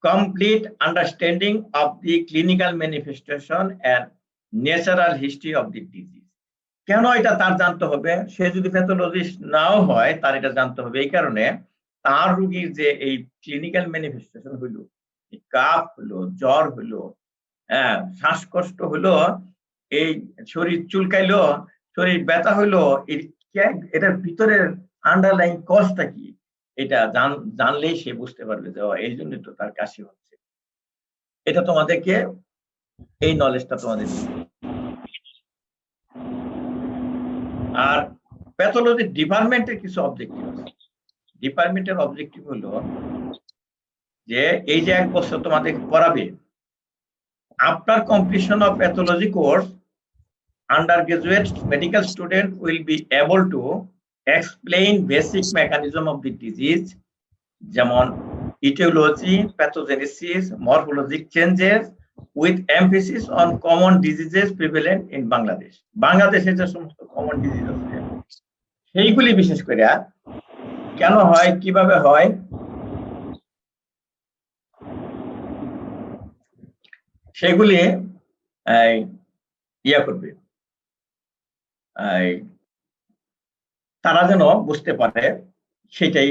complete understanding of the clinical manifestation and natural history of the disease. কেন এটা তার জানতে হবে? সে যদি প্যাথোলজিস্ট নাও হয় তার এটা জানতে হবে এই কারণে তার রোগীর যে এই ক্লিনিক্যাল ম্যানিফেস্টেশন হইলো, কাফ হলো, জ্বর হলো, শ্বাসকষ্ট হলো, এই শরীর চুলকাইলো, শরীর ব্যথা হইলো, এটার ভিতরের আন্ডারলাইন কজটা কি, এটা জানলেই সে বুঝতে পারবে যে এই জন্য তো তার কাশি হচ্ছে। এটা তোমাদেরকে এই নলেজটা তোমাদের দিবে। আর প্যাথোলজি ডিপার্টমেন্টের কিছু অবজেক্টিভ আছে। ডিপার্টমেন্টের অবজেক্টিভ হলো যে এই যে 1 বছর তোমাদের পড়াবে, after completion of pathology course undergraduate medical student will be able to explain basic mechanism of the disease, যেমন etiology, pathogenesis, morphologic changes with emphasis on common diseases prevalent in Bangladesh. বাংলাদেশে যে সমস্ত কমন ডিজিজ আছে সেইগুলি বিশেষ করে কেন হয়, কিভাবে হয়, সেগুলি ইয়া করবে, তারা যেন বুঝতে পারে, সেটাই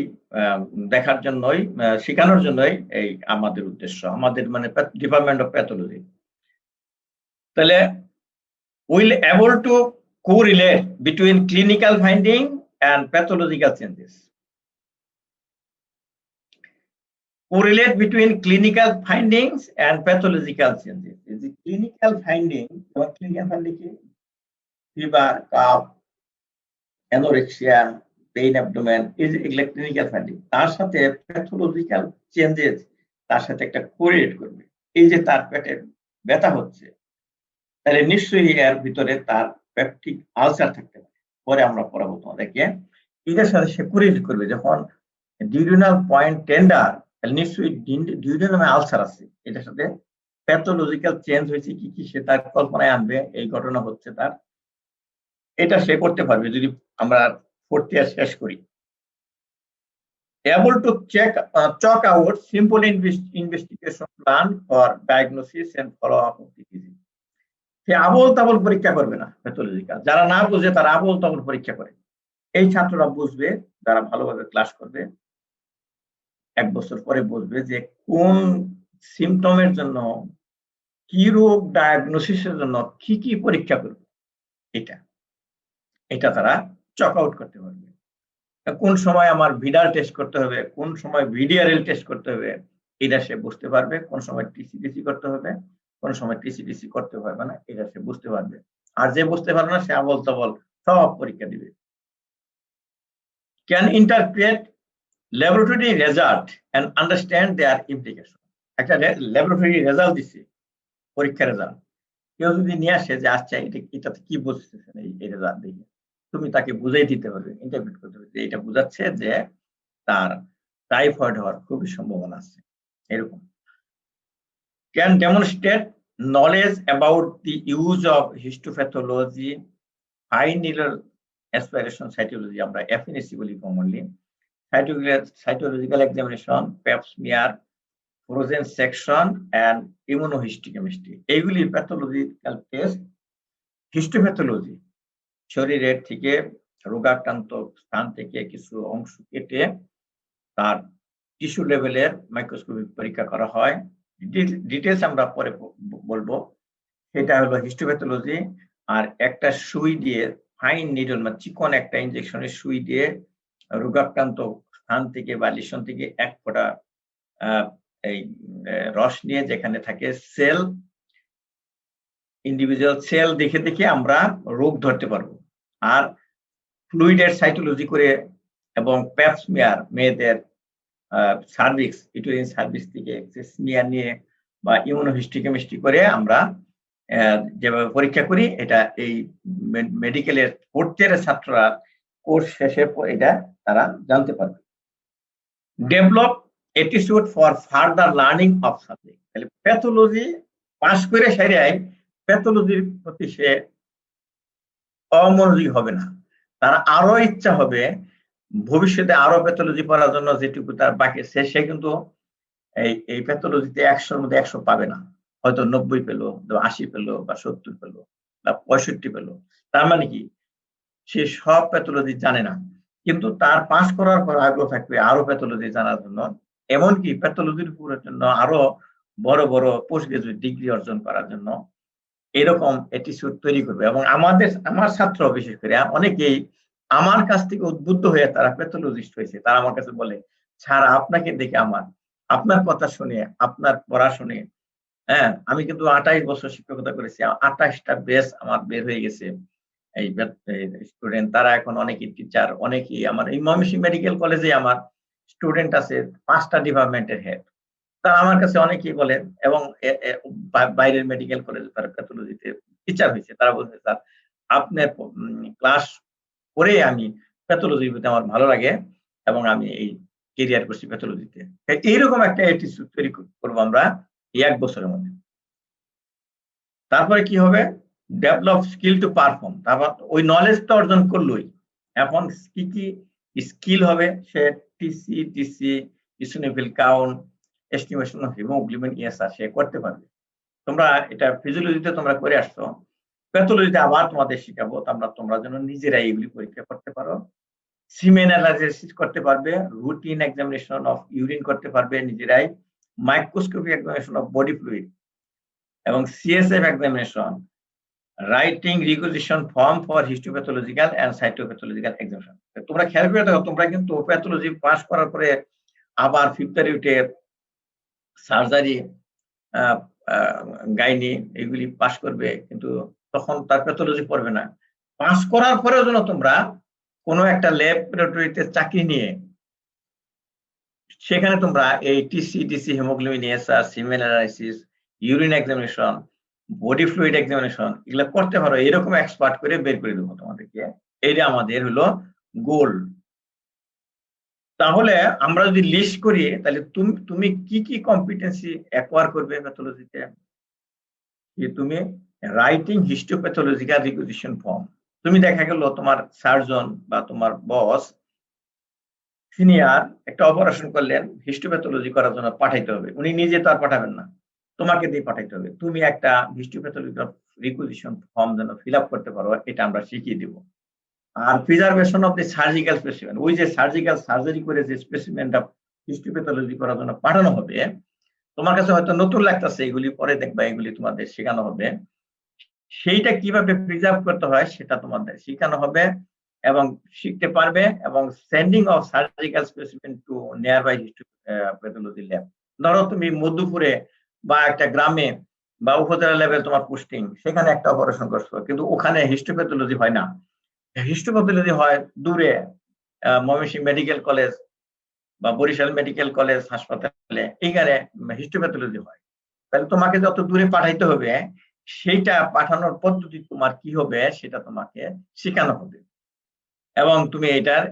দেখার জন্যই, শেখানোর জন্যই এই আমাদের উদ্দেশ্য, আমাদের মানে ডিপার্টমেন্ট অফ প্যাথোলজি। তাহলে will able to correlate between clinical finding and pathological changes. Correlate between clinical findings and pathological changes. The clinical finding, fever, cough, anorexia, pain abdomen is a clinical finding. তার সাথে pathological changes তার সাথে একটা correlate করবে। এই যে তার পেটে ব্যথা হচ্ছে, তাহলে নিশ্চয়ই এর ভিতরে তার পেপটিক আলসার থাকতে পারে। পরে আমরা পড়াবো তোমাদেরকে। এটার সাথে সে কোরিলেট করবে, যখন ডিউডিনাল পয়েন্ট টেন্ডার, তাহলে নিশ্চয়ই ডিউডিনাল আলসার আছে, এটার সাথে প্যাথোলজিক্যাল চেঞ্জ হয়েছে কি কি সে তার কল্পনায় আনবে, এই ঘটনা হচ্ছে তার, এটা সে করতে পারবে যদি আমরা 4th ইয়ার শেষ করি। Able to chalk out simple investigation plan for diagnosis and follow up of the disease. সে আবল তাবল পরীক্ষা করবে না, প্যাথোলজিক্যাল যারা না বুঝে তারা আবল তাবল পরীক্ষা করে। এই ছাত্ররা বুঝবে, যারা ভালোভাবে ক্লাস করবে 1 বছর পরে বুঝবে যে কোন সিমটমের জন্য, কি রোগ ডায়াগনোসিসের জন্য কি কি পরীক্ষা করবে, এটা তারা চক আউট করতে পারবে। কোন সময় আমার ভিডাল টেস্ট করতে হবে, কোন সময় ভিডিআরএল টেস্ট করতে হবে, এটা সে বুঝতে পারবে। কোন সময় টিসিডিসি করতে হবে, কোন সময় টিসিডিসি করতে পারবে না, এটা সে বুঝতে পারবে। আর যে বুঝতে পারবে না সে আবল তাবল সব পরীক্ষা দিবে। Can interpret laboratory result and understand their implication. একটা ল্যাবরেটরি রেজাল্ট দিছে, পরীক্ষার রেজাল্ট, কেউ যদি নিয়ে আসে যে আচ্ছা এটাতে কি বুঝতেছেন এই রেজাল্ট দেখে, তুমি তাকে বুঝাই দিতে পারবে, ইন্টারপ্রেট করতে পারবে যে এটা বোঝাচ্ছে যে তার টাইফয়েড হওয়ার খুবই সম্ভাবনা আছে, এরকম। Can demonstrate knowledge about the use of histopathology, fine needle aspiration cytology, আমরা FNAC বলি commonly, cytological examination, pap smear, frozen section and immunohistochemistry, এইগুলি প্যাথোলজিক্যাল টেস্ট। হিস্টোপ্যাথোলজি শরীরের থেকে রোগাক্রান্ত স্থান থেকে কিছু অংশ কেটে তার টিস্যু লেভেলের মাইক্রোস্কোপিক পরীক্ষা করা হয়, ডিটেলস আমরা পরে বলবো। সেটা হলো হিস্টোপ্যাথোলজি। আর একটা সুই দিয়ে, ফাইন নিডল মানে চিকন একটা ইনজেকশনের সুই দিয়ে রোগাক্রান্ত স্থান থেকে বা লিশন থেকে 1 ফোঁটা এই রস নিয়ে, যেখানে থাকে সেল, ইন্ডিভিজুয়াল সেল দেখে দেখে আমরা রোগ ধরতে পারবো। আর ফ্লুইডের সাইটোলজি করে এবং প্যাপ স্মিয়ার, মেয়েদের সার্ভিক্স, ইউটেরিন সার্ভিক্স থেকে স্মিয়ার নিয়ে বা ইমিউনোহিস্টোকেমিস্ট্রি করে আমরা যেভাবে পরীক্ষা করি, এটা এই মেডিকেলের 4th ইয়ারের ছাত্ররা কোর্স শেষে এটা তারা জানতে পারবে। Develop attitude for further learning of subject, তাহলে প্যাথোলজি পাস করে সেরাই প্যাথোলজির প্রতি সে অমনোযোগী হবে না, তার আরো ইচ্ছা হবে ভবিষ্যতে আরো প্যাথোলজি পড়ার জন্য, যেটুকু তার বাকি সে কিন্তু এই প্যাথোলজিতে 100-র মধ্যে 100 পাবে না, হয়তো 90 পেলো, 80 পেলো বা 70 পেলো বা 65 পেলো। তার মানে কি সে সব প্যাথোলজি জানে না, কিন্তু তার পাস করার পর আগ্রহ থাকবে আরো প্যাথোলজি জানার জন্য, এমনকি প্যাথোলজির উপরের জন্য আরো বড় বড় পোস্ট গ্রাজুয়েট ডিগ্রি অর্জন করার জন্য এরকম অ্যাটিটিউড তৈরি করবে। এবং আমার ছাত্র বিশেষ করে অনেকেই আমার কাছ থেকে উদ্বুদ্ধ হয়ে তারা প্যাথোলজিস্ট হয়েছে। তারা আমার কাছে বলে, স্যার আপনাকে দেখে আপনার কথা শুনে, আপনার পড়া শুনে, হ্যাঁ, আমি কিন্তু 28 বছর শিক্ষকতা করেছি, 28টা ব্যাচ আমার বের হয়ে গেছে। এই স্টুডেন্ট তারা এখন অনেকেই টিচার, অনেকেই আমার এই ময়মনসিংহ মেডিকেল কলেজে আমার স্টুডেন্ট আছে 5টা ডিপার্টমেন্টের হেড। তারা আমার কাছে অনেকেই বলেন, এবং বাইরের মেডিকেল কলেজে তারা প্যাথোলজিতে টিচার হয়েছে। তারা বলছে, স্যার আপনার ক্লাস করে আমি প্যাথোলজির প্রতি আমার ভালো লাগে এবং আমি এই কেরিয়ার করছি প্যাথোলজিতে। এইরকম একটা অ্যাটিটিউড তৈরি করবো আমরা এই 1 বছরের মধ্যে। তারপরে কি হবে? Develop skill to perform. তারপর ওই নলেজটা অর্জন করলই, এখন কি স্কিল হবে? সে TC, eosinophil count, estimation of haemoglobin ESR সে করতে পারবে। তোমরা এটা ফিজিওলজিতে তোমরা করে আসছো, প্যাথোলজিতে আবার তোমাদের শিখাবো। তোমরা যেন নিজেরাই এগুলি পরীক্ষা করতে পারো। সিমেন অ্যানালাইসিস করতে পারবে, রুটিন এক্সামিনেশন অফ ইউরিন করতে পারবে নিজেরাই, microscopic examination of body fluid এবং CSF examination, writing requisition form for histopathological and cytopathological examination. তোমরা খেয়াল করে দেখো, তোমরা কিন্তু প্যাথোলজি পাস করার পরে আবার ফিফথ সার্জারি, গাইনি এগুলি পাস করবে, কিন্তু তখন তার প্যাথোলজি পড়বে না। পাস করার পরেও যেন তোমরা কোনো একটা ল্যাবরেটরিতে চাকরি নিয়ে সেখানে তোমরা এই TC, haemoglobin ESR, semen analysis, urine examination, body fluid examination এগুলো করতে পারো। এরকম এক্সপার্ট করে বের করে দেবো তোমাদেরকে। এইটা আমাদের হলো গোল। তাহলে আমরা যদি লিস্ট করি, তাহলে তুমি কি কম্পিটেন্সি অ্যাকোয়ার করবে প্যাথোলজিতে? তুমি রাইটিং হিস্টোপ্যাথোলজিক্যাল রিকুইজিশন ফর্ম, তুমি দেখা গেল তোমার সার্জন বা তোমার বস সিনিয়র একটা অপারেশন করলেন, হিস্টোপ্যাথোলজি করার জন্য পাঠাইতে হবে। উনি নিজে তো আর পাঠাবেন না, তোমাকে দিয়ে পাঠাইতে হবে। তুমি একটা হিস্টোপ্যাথোলজিক্যাল রিকুইজিশন ফর্ম যেন ফিল আপ করতে পারো, এটা আমরা শিখিয়ে দেব। আর preservation of the surgical specimen, ওই যে সার্জারি করে যে স্পেসিমেনটা হিস্টোপ্যাথোলজি করার জন্য পাঠানো হবে, তোমার কাছে হয়তো নতুন লাগতেছে, এগুলি পরে দেখবা, এগুলি তোমাদের শেখানো হবে। সেইটা কিভাবে প্রিজার্ভ করতে হয় সেটা তোমাদের শেখানো হবে এবং শিখতে পারবে। এবং sending of surgical specimen to nearby histopathology lab. ধরো তুমি মধ্যপুরে বা একটা গ্রামে বা উপজেলা লেভেল তোমার পোস্টিং, সেখানে একটা অপারেশন করছো, কিন্তু ওখানে হিস্টোপ্যাথোলজি হয় না, হিস্টোপ্যাথোলজি হয় দূরে, ময়মনসিংহ মেডিকেল কলেজ বা বরিশাল মেডিকেল কলেজ হাসপাতালে, এইখানে হিস্টোপ্যাথোলজি হয়। তাহলে তোমাকে যত দূরে পাঠাইতে হবে, সেইটা পাঠানোর পদ্ধতি তোমার কি হবে সেটা তোমাকে শেখানো হবে এবং তুমি এটার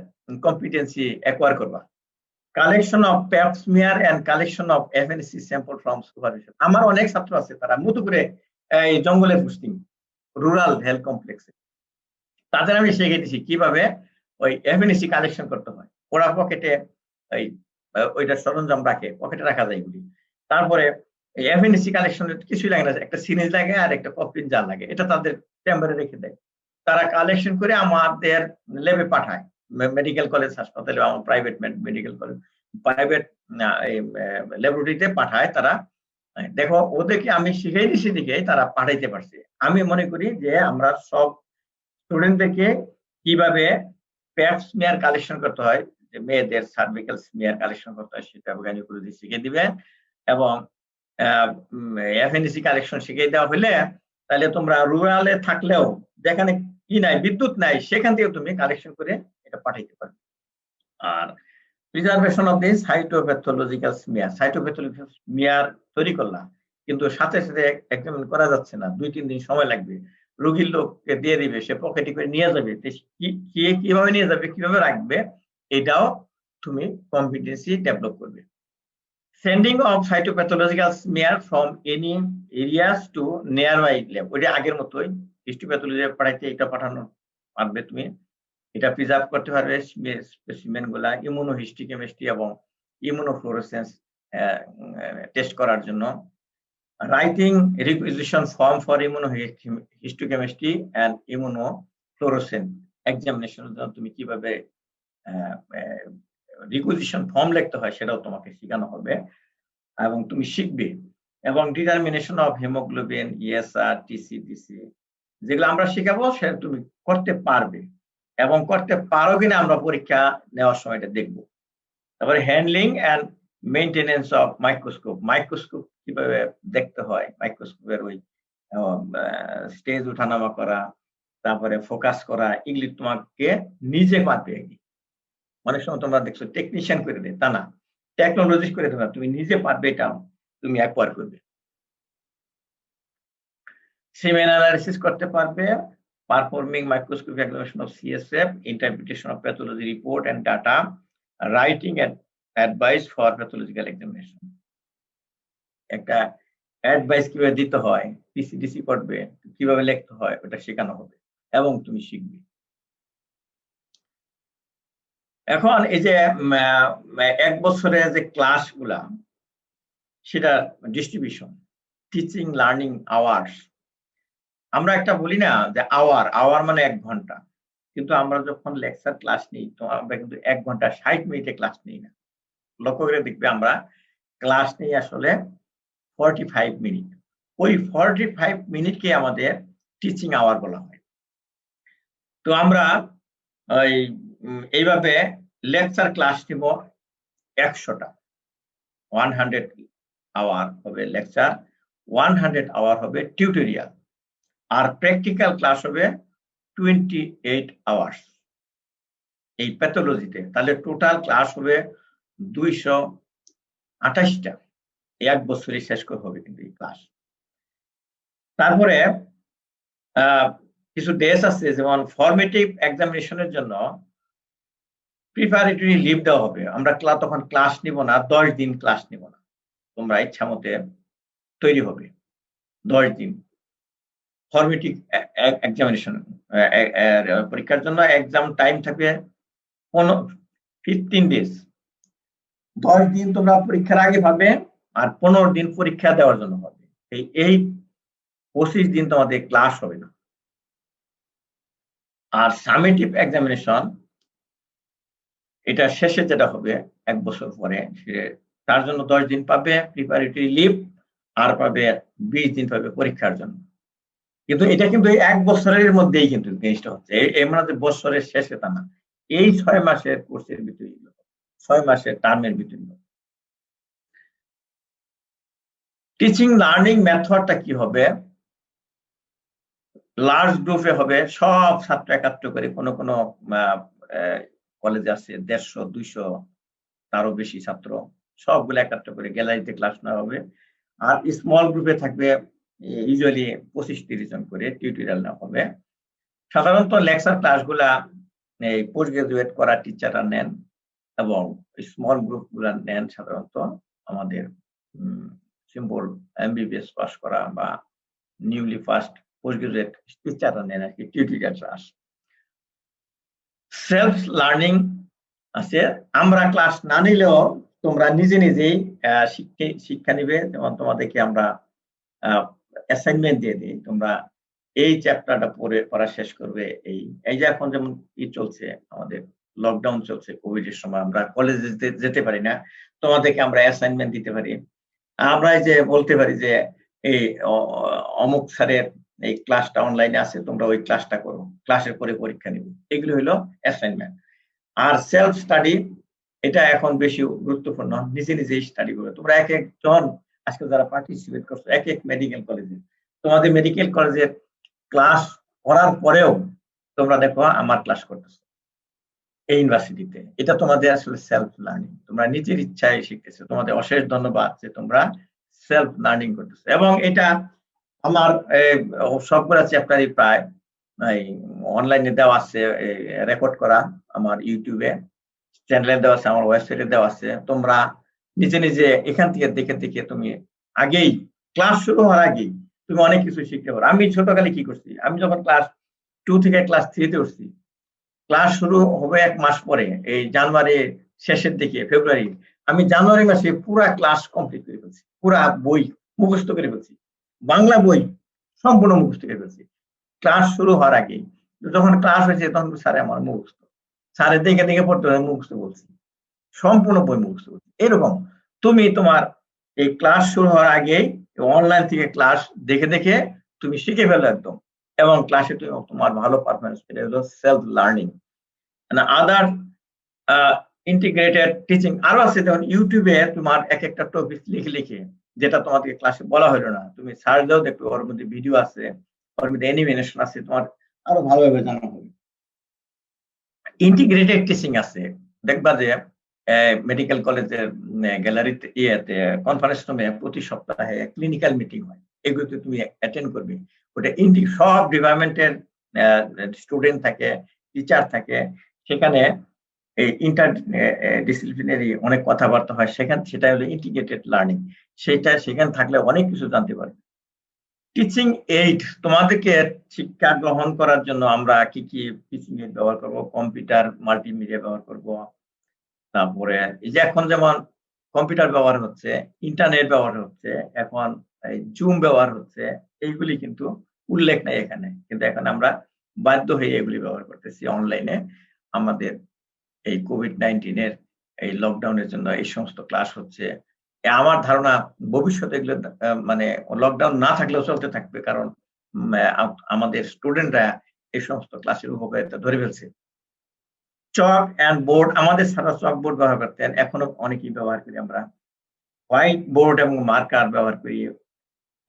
কম্পিটেন্সি অ্যাকোয়ার করবা। Collection of pap smear and collection of FNC sample from supervision. আমার অনেক ছাত্র আছে, তারা মধুপুরে এই জঙ্গলের পোস্টিং, রুরাল হেলথ কমপ্লেক্সে, তাদের আমি শিখিয়ে দিচ্ছি কিভাবে ওই এফএনসি কালেকশন করতে হয়। ওরা পকেটে ওইটা সরঞ্জাম রাখে, পকেটে রাখা যায় এগুলি। তারপরে এফএনসি কালেকশনের কিছুই লাগে না, একটা সিরিজ লাগে আর একটা কফিন জার লাগে, এটা তাদের চেম্বারে রেখে দেয়। তারা কালেকশন করে আমাদের ল্যাবে পাঠায়, মেডিকেল কলেজ হাসপাতালে, আমার প্রাইভেট মেডিকেল কলেজ, প্রাইভেট ল্যাবরেটরিতে পাঠায় তারা। দেখো ওদেরকে আমি শিখিয়ে দিচ্ছি দিকে তারা পাঠাইতে পারছে। আমি মনে করি যে আমরা সব স্টুডেন্টদেরকে কিভাবে প্যাপ স্মিয়ার কালেকশন করতে হয়, যে মেয়েদের সার্ভিক্যাল স্মিয়ার কালেকশন করতে হয়, সেটা গাইনোকোলজি শিখিয়ে দিবে। এবং এফএনসি কালেকশন শিখিয়ে দেওয়া হলে তাহলে তোমরা রুরালে থাকলেও যেখানে কি নাই, বিদ্যুৎ নাই, সেখান থেকে তুমি কালেকশন করে এটা পাঠাইতে পারবে। আর প্রিজার্ভেশন অফ দিস সাইটোপ্যাথোলজিক্যাল স্মিয়ার তৈরি করলাম, কিন্তু সাথে সাথে এক্সামিন করা যাচ্ছে না, 2-3 দিন সময় লাগবে। রোগীর লোককে দিয়ে দিবে, সে পকেটে করে নিয়ে যাবে, কিভাবে নিয়ে যাবে, কিভাবে রাখবে, এটাও তুমি কম্পিটেন্সি ডেভেলপ করবে। Sending of cytopathological smear from any areas to nearby lab, ওইটা আগের মতোই হিস্টোপ্যাথোলজি পাঠাইতে এটা পাঠানো পারবে তুমি। এটা প্রিজার্ভ করতে পারবে স্পেসিমেন গুলা, ইমিউনোহিস্টোকেমিস্ট্রি এবং ইমিউনোফ্লোরেসেন্স টেস্ট করার জন্য, writing requisition form for immunohistochemistry and immunofluorescence এক্সামিনেশনের জন্য তুমি কিভাবে রিকুইজিশন ফর্ম লিখতে হয় সেটাও তোমাকে শেখানো হবে এবং তুমি শিখবে। এবং ডিটারমিনেশন অফ হিমোগ্লোবিন, ইএসআর, টিসিডিসি যেগুলো আমরা শিখাবো সেটা তুমি করতে পারবে এবং করতে পারো কিনা আমরা পরীক্ষা নেওয়ার সময় এটা দেখবো। তারপরে handling and maintenance of microscope, microscope কিভাবে দেখতে হয়, মাইক্রোস্কোপের ওই স্টেজ উঠানামা করা, তারপরে ফোকাস করা, এগুলি তোমাকে নিজে পারবে। অনেক সময় তোমরা দেখছো টেকনিশিয়ান করে দেয়, তা না, টেকনোলজি করে দেবে, তুমি নিজে পারবে, এটা তুমি অ্যাকোয়ার করবে। সিমেন অ্যানালিসিস করতে পারবে, performing microscopic examination of CSF, interpretation of pathology report and data, writing and advice for pathological examination. একটা অ্যাডভাইস কিভাবে দিতে হয়, পিসিডিসি করবে, কিভাবে লিখতে হয়, ওটা শেখানো হবে এবং তুমি শিখবে। এখন এই যে 1 বছরের যে ক্লাসগুলা, সেটা ডিস্ট্রিবিউশন, টিচিং লার্নিং আওয়ার্স। আমরা একটা বলি না যে আওয়ার মানে 1 ঘন্টা, কিন্তু আমরা যখন লেকচার ক্লাস নিই তো আমরা কিন্তু 1 ঘন্টা 60 মিনিটে ক্লাস নিই না। লক্ষ্য করে দেখবে আমরা ক্লাস নিই আসলে 45 মিনিট। ওই 45 মিনিটকে আমাদের টিচিং আওয়ার বলা হয়। তো আমরা এইভাবে লেকচার ক্লাস নিব 100টা, 100 আওয়ার হবে লেকচার, 100 আওয়ার হবে টিউটোরিয়াল, আর প্র্যাকটিক্যাল ক্লাস হবে 28 আওয়ার্স এই প্যাথোলজিতে। তাহলে টোটাল ক্লাস হবে 228টা। 1 বছরই শেষ করে হবে কিন্তু এই ক্লাস। তারপরে কিছু ডেস আছে, যেমন ফরমেটিভ এক্সামিনেশনের জন্য প্রিপারেটরি লিভ দেওয়া হবে। আমরা তখন ক্লাস নিব না, 10 দিন ক্লাস নিব না, তোমরা ইচ্ছা মতে তৈরি হবে 10 দিন। ফরমেটিভ এক্সামিনেশন পরীক্ষার জন্য এক্সাম টাইম থাকবে 15 ডেজ। 10 দিন তোমরা পরীক্ষার আগে পাবে আর 15 দিন পরীক্ষা দেওয়ার জন্য হবে। এই 25 দিন তোমাদের ক্লাস হবে না। আর সামেটিভ এক্সামিনেশন এটা শেষে যেটা হবে 1 বছর পরে, তার জন্য 10 দিন পাবে প্রিপারেটরি লিভ, আর পাবে 20 দিন পাবে পরীক্ষার জন্য। কিন্তু এটা কিন্তু 1 বছরের মধ্যেই কিন্তু জিনিসটা হচ্ছে, এমন যে বছরের শেষে তা না, এই 6 মাসের কোর্সের ভিতরে, 6 মাসের টার্মের ভিতরে। টিচিং লার্নিং মেথডটা কি হবে? লার্জ গ্রুপে হবে, সব ছাত্র একাত্র করে, কোনো কলেজে আছে 150, 200 তারও বেশি ছাত্র, সবগুলো একাত্র করে গ্যালারিতে ক্লাস নেওয়া হবে। আর স্মল গ্রুপে থাকবে ইউজুয়ালি 25-30 জন করে টিউটোরিয়াল নেওয়া হবে। সাধারণত লেকচার ক্লাসগুলা এই পোস্ট গ্রাজুয়েট করা টিচাররা নেন এবং স্মল গ্রুপগুলা নেন সাধারণত আমাদের সিম্পল এমবিবিএস পাস করা বা নিউলি ফার্স্ট পোস্ট গ্রাজুয়েট টিচাররা নেন আর কি টিউটোরিয়াল ক্লাস। সেলফ লার্নিং আছে, আমরা ক্লাস না নিলেও তোমরা নিজেই শিক্ষা নিবে। যেমন তোমাদেরকে আমরা অ্যাসাইনমেন্ট দিয়ে দিই, তোমরা এই চ্যাপ্টারটা পড়া শেষ করবে। এই যে এখন যেমন চলছে, আমাদের লকডাউন চলছে, কোভিড এর সময় আমরা কলেজে যেতে পারি না, তোমাদেরকে আমরা অ্যাসাইনমেন্ট দিতে পারি। আমরা এই যে বলতে পারি যে এই অমুক স্যারের এই ক্লাসটা অনলাইনে আছে, তোমরা ওই ক্লাসটা করো, ক্লাসের পরে পরীক্ষা নিব। এগুলো হলো অ্যাসাইনমেন্ট। আর সেলফ স্টাডি, এটা এখন বেশি গুরুত্বপূর্ণ, নিজেই স্টাডি করবে। তোমরা এক একজন আজকে যারা পার্টিসিপেট করছো এক মেডিকেল কলেজে, তোমাদের মেডিকেল কলেজের ক্লাস করার পরেও তোমরা দেখো আমার ক্লাস করতেছো এই ইউনিভার্সিটিতে, এটা তোমাদের আসলে সেলফ লার্নিং, তোমরা নিজের ইচ্ছায় শিখতেছো। তোমাদের অশেষ ধন্যবাদ যে তোমরা সেলফ লার্নিং করতেছো। এবং এটা আমার সবগুলা চ্যাপ্টারই প্রায় অনলাইনে দেওয়া আছে, রেকর্ড করা আমার ইউটিউবে চ্যানেলে দেওয়া আছে, আমার ওয়েবসাইটে দেওয়া আছে। তোমরা নিজে এখান থেকে দেখে তুমি আগেই ক্লাস শুরু হওয়ার আগেই তুমি অনেক কিছু শিখতে পারো। আমি ছোটকালে কি করছি, আমি যখন ক্লাস 2 থেকে ক্লাস 3 তে উঠছি, ক্লাস শুরু হবে 1 মাস পরে, এই জানুয়ারি শেষের দিকে, ফেব্রুয়ারি, আমি জানুয়ারি মাসে পুরা ক্লাস কমপ্লিট করে ফেলছি, পুরা বই মুখস্থ করে ফেলছি, বাংলা বই সম্পূর্ণ মুখস্থ করে ফেলছি ক্লাস শুরু হওয়ার আগেই। যখন ক্লাস হয়েছে তখন স্যারে আমার মুখস্থ, স্যারে দেখে দেখে পড়তে মুখস্থ বলছি, সম্পূর্ণ বই মুখস্থ বলছি। এরকম তুমি তোমার এই ক্লাস শুরু হওয়ার আগেই অনলাইন থেকে ক্লাস দেখে দেখে তুমি শিখে ফেলো একদম, এবং ক্লাসে তুমি তোমার ভালো পারফরমেন্স, এটা হলো সেলফ লার্নিং। আদার ইন্টিগ্রেটেড টিচিং আরো আছে, যেমন ইউটিউবে তোমার এক একটা টপিক লিখে লিখে, যেটা তোমাকে ক্লাসে বলা হলো না, তুমি সার্চ দাও দেখবে ওর মধ্যে ভিডিও আছে, ওর মধ্যে অ্যানিমেশন আছে, তোমার আরো ভালোভাবে জানা হবে। ইন্টিগ্রেটেড টিচিং আছে, দেখবা যে মেডিকেল কলেজের গ্যালারিতে ইয়েতে কনফারেন্স রুমে প্রতি সপ্তাহে ক্লিনিক্যাল মিটিং হয়, এগুলোতে তুমি অ্যাটেন্ড করবে। ওটা সব ডিপার্টমেন্টের স্টুডেন্ট থাকে, টিচার থাকে, সেখানে এই ইন্টার ডিসিপ্লিনারি অনেক কথাবার্তা হয় সেটা হলো ইন্টিগ্রেটেড লার্নিং। সেখানে থাকলে অনেক কিছু জানতে পারবে। টিচিং এইড, তোমাদেরকে শিক্ষা গ্রহণ করার জন্য আমরা কি কি টিচিং এইড ব্যবহার করব? কম্পিউটার, মাল্টিমিডিয়া ব্যবহার করব, তারপরে এই যে এখন যেমন কম্পিউটার ব্যবহার হচ্ছে, ইন্টারনেট ব্যবহার হচ্ছে, এখন জুম ব্যবহার হচ্ছে, এইগুলি কিন্তু উল্লেখ নাই এখানে, কিন্তু এখন আমরা বাধ্য হয়ে এগুলি ব্যবহার করতেছি অনলাইনে। আমাদের এই কোভিড-19 এর এই লকডাউনের জন্য এই সমস্ত ক্লাস হচ্ছে। আমার ধারণা ভবিষ্যতে এগুলো মানে লকডাউন না থাকলেও চলতে থাকবে, কারণ আমাদের স্টুডেন্টরা এই সমস্ত ক্লাসের উপকারিতা ধরে ফেলছে। চক এন্ড বোর্ড, আমাদের সারা চক বোর্ড ব্যবহার করতেন, এখনো অনেকেই ব্যবহার করি আমরা। হোয়াইট বোর্ড এবং মার্কার ব্যবহার করি,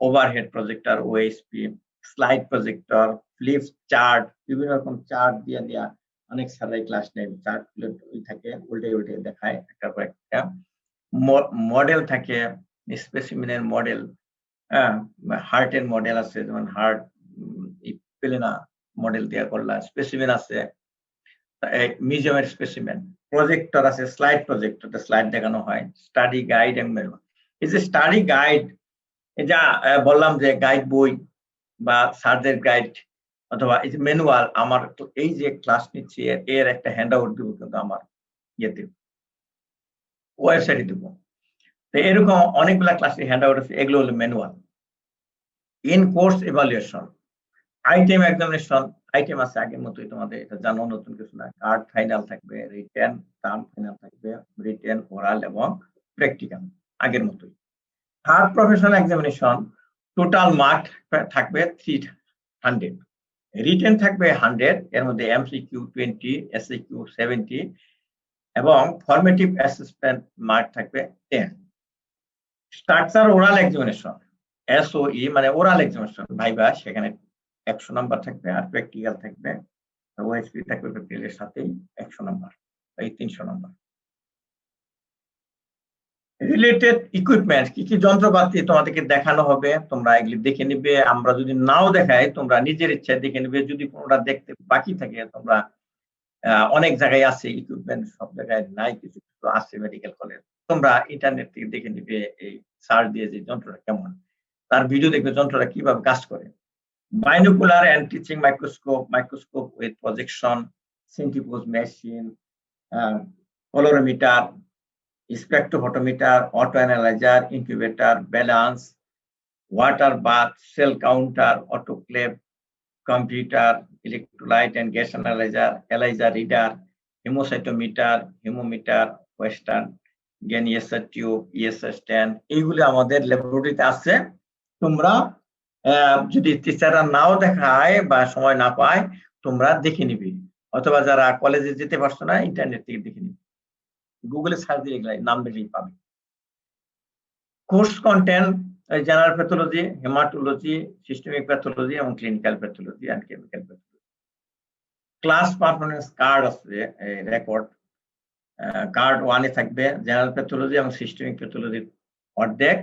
overhead projector, OSP, slide projector, flip chart, বিভিন্ন রকম চার্ট দিয়ে দেয়া, অনেক স্যাররাই ক্লাস নেয়, চার্ট গুলো থাকে উল্টে উল্টে দেখায় একটা পর একটা। মডেল থাকে, স্পেসিমেনের মডেল, হার্টের মডেল আছে, যেমন হার্ট পেলেনা মডেল দিয়ে করলা, স্পেসিমেন আছে, মিউজিয়ামের স্পেসিমেন, প্রজেক্টর আছে, স্লাইড প্রজেক্টর, স্লাইড দেখানো হয়, স্টাডি গাইড এবং ম্যানুয়াল। এই যে স্টাডি গাইড, এটা বললাম যে গাইড বই বা স্যারদের গাইড অথবা এই যে ম্যানুয়াল, আমার এই যে ক্লাস নিচ্ছি এর একটা হ্যান্ড আউট দিব কিন্তু আমার ইয়েতে ওয়েবসাইটে দিব। তো এরকম অনেকগুলা ক্লাসের হ্যান্ড আউট আছে, এগুলো হলো manual. In course evaluation, item examination, item আছে আগের মতোই, তোমাদের এটা জানো, নতুন কিছু না। কার্ড ফাইনাল থাকবে, রিটেন টার্ম ফাইনাল থাকবে, রিটেন ওরাল এবং প্র্যাকটিক্যাল আগের মতোই। Third professional examination, total mark থাকবে 300, রিটেন থাকবে 100, এর মধ্যে এমসিকিউ 20, এসএকিউ 70 এবং ফরমেটিভ অ্যাসেসমেন্ট মার্ক থাকবে 10। স্ট্রাকচার ওরাল এক্সামিনেশন, এসওই মানে ওরাল এক্সামিনেশন, ভাইবা, সেখানে 100 নাম্বার থাকবে, আর প্র্যাকটিক্যাল থাকবে, ওএসপি থাকবে প্র্যাকটিক্যালের সাথেই 100 নাম্বার, এই 300 নাম্বার। রিলেটেড ইকুইপমেন্ট, কি কি যন্ত্রপাতি তোমাদেরকে দেখানো হবে, তোমরা এগুলি দেখে নিবে। আমরা যদি নাও দেখাই, তোমরা নিজের ইচ্ছায় দেখে নিবে। যদি কোনোটা দেখতে বাকি থাকে, তোমরা অনেক জায়গায় আছে ইকুইপমেন্ট, সব জায়গায় নাই, কিছু কিছু আছে মেডিকেল কলেজ, তোমরা ইন্টারনেট থেকে দেখে নিবে, এই সার্চ দিয়ে যে যন্ত্রটা কেমন, তার ভিডিও দেখবে যন্ত্রটা কিভাবে কাজ করে। Binocular and teaching microscope, microscope with projection, centrifuge machine, colorimeter, spectrophotometer, auto analyser, incubator, balance, water bath, cell counter, autoclave, computer, electrolyte and gas analyser, ELISA reader, haemocytometer, haemometer, Westergren ESR tube, ESR stand, এইগুলি আমাদের ল্যাবরেটরিতে আছে। তোমরা যদি টিচাররা নাও দেখায় বা সময় না পায়, তোমরা দেখে নিবি, অথবা যারা কলেজে যেতে পারছো না, ইন্টারনেট থেকে দেখে নিবি, গুগলে সার্চ দিয়ে নাম দিলেই পাবে। Course content, general pathology, haematology, systemic pathology এবং clinical pathology and chemical pathology. Class performance card আছে, রেকর্ড কার্ড 1 এ থাকবে জেনারেল প্যাথোলজি এবং সিস্টেমিক প্যাথোলজির অর্ধেক,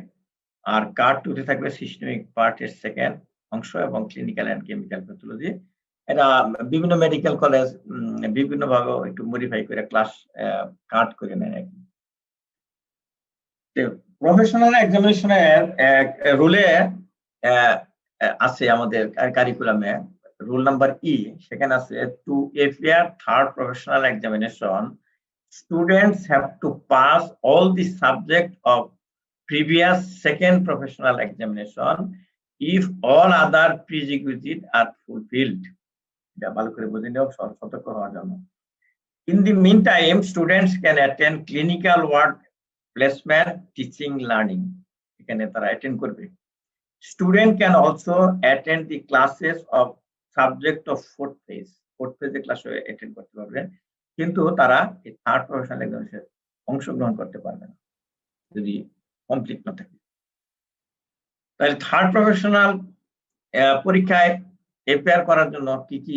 আর কার্ড 2 তে থাকবে সিস্টেমিক পার্টের সেকেন্ড অংশ এবং ক্লিনিক্যাল এন্ড কেমিক্যাল প্যাথোলজি। এটা বিভিন্ন মেডিকেল কলেজ বিভিন্ন ভাবে একটু মডিফাই করে ক্লাস কার্ড করে নেয় আর কি। প্রফেশনাল এক্সামিনেশনের রুলে আছে আমাদের কারিকুলামে, রুল নাম্বার ই, সেখানে আছে two appear third professional examination students have to pass all the subject of previous second professional examination if all other prerequisites are fulfilled. এটা ভালো করে বুঝে নেওয়া, সতর্ক হওয়ার জন্য। In the meantime, students can attend clinical work placement, teaching, learning. এখানে তারা attend করবে। Student can also attend the classes of subject of fourth phase. Fourth phase class attend করতে পারবে, কিন্তু তারা এই থার্ড প্রফেশনাল এক্সামিনেশনে অংশগ্রহণ করতে পারবে না যদি কমপ্লিট না থাকে। তাহলে থার্ড প্রফেশনাল পরীক্ষায় অ্যাপিয়ার করার জন্য কি কি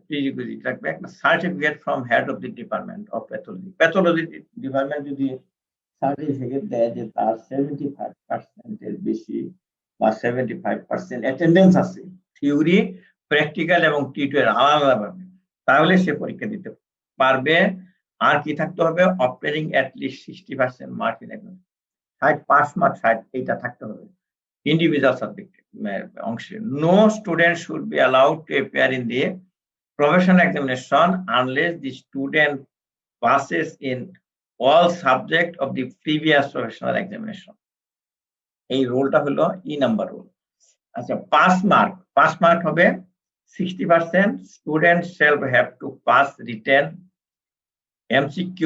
প্রিরিকুইজিট রাখবে? একটা certificate from head of the department of pathology. Pathology department যদি সার্টিফিকেট দেয় যে তার 75% এর বেশি বা 75% অ্যাটেন্ডেন্স আছে থিওরি, প্র্যাকটিক্যাল এবং টি2 এর আলাদাভাবে, তাহলে সে পরীক্ষা দিতে পারবে। আর কি থাকতে হবে? Obtaining at least 60% mark in exam, 65 mark 60 এইটা থাকতে হবে ইন্ডিভিজুয়াল সাবজেক্ট অংশে। No student should be allowed to appear in the professional examination unless the student passes in all subject of the previous professional examination. এই রোলটা হলো E number roll. আচ্ছা, pass mark হবে 60%। Student shall have to pass written, MCQ,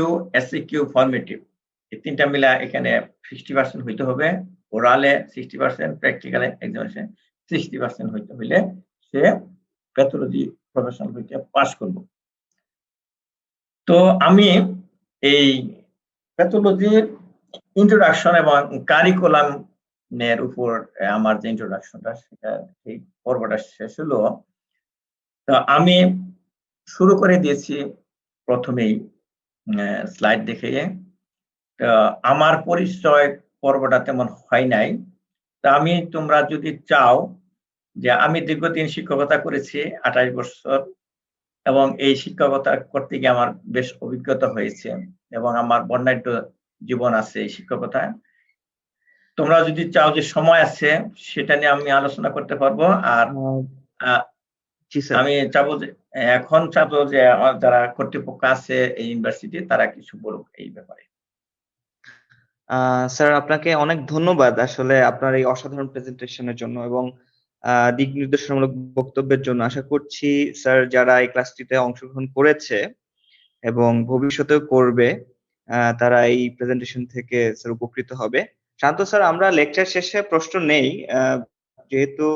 SCQ, formative, এই তিনটা মিলা এখানে 60% হইতে হবে। ওরালে 60%, প্র্যাকটিক্যাল এক্সামিনেশন 60% হইতে হইলে সে প্যাথোলজি প্রফেশনাল পরীক্ষা পাস করব। তো আমি এই প্যাথোলজির ইন্ট্রোডাকশন এবং কারিকুলাম এর উপর আমার যে ইন্ট্রোডাকশনটা, সেটা এই পর্বটা শেষ হলো। তো আমি শুরু করে দিয়েছি প্রথমেই স্লাইড দেখে। আমার পরিচয় পর্বটা তেমন হয় নাই। তা আমি, তোমরা যদি চাও যে আমি দীর্ঘদিন শিক্ষকতা করেছি 28 বছর, এবং এই শিক্ষকতা করতে গিয়ে আমার বেশ অভিজ্ঞতা হয়েছে এবং আমার বর্ণাঢ্য জীবন আছে এই শিক্ষকতায়। তোমরা যদি চাও যে সময় আছে, সেটা নিয়ে আমি আলোচনা করতে পারবো। আর আমি চাবো যে আমার যারা কর্তৃপক্ষ আছে এই ইউনিভার্সিটি, তারা কিছু বলুক এই ব্যাপারে। স্যার, আপনাকে অনেক ধন্যবাদ আসলে আপনার এই অসাধারণ প্রেজেন্টেশনের জন্য এবং দিক নির্দেশনামূলক বক্তব্যের জন্য। আশা করছি স্যার যারা এই ক্লাসটিতে অংশগ্রহণ করেছে এবং ভবিষ্যতেও করবে, তারা এই প্রেজেন্টেশন থেকে স্যার উপকৃত হবে। শান্ত স্যার, আমরা লেকচার শেষে প্রশ্ন নেই, যেহেতু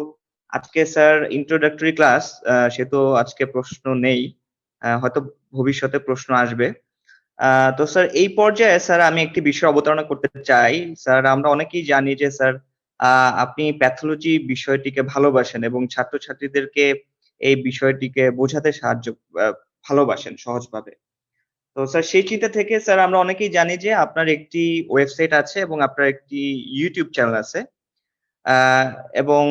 আজকে স্যার ইন্ট্রোডাক্টরি ক্লাস, সেহেতু আজকে প্রশ্ন নেই, হয়তো ভবিষ্যতে প্রশ্ন আসবে। তো স্যার, এই পর্যায়ে স্যার আমি একটি বিষয় অবতারণা করতে চাই। স্যার, আমরা অনেকেই জানি যে স্যার আপনি প্যাথোলজি বিষয়টিকে ভালোবাসেন এবং ছাত্রছাত্রীদেরকে এই বিষয়টিকে বোঝাতে ভালোবাসেন সহজভাবে। তো স্যার, সেই চিন্তা থেকে স্যার আমরা অনেকেই জানি যে আপনার একটি ওয়েবসাইট আছে এবং আপনার একটি ইউটিউব চ্যানেল আছে, এবং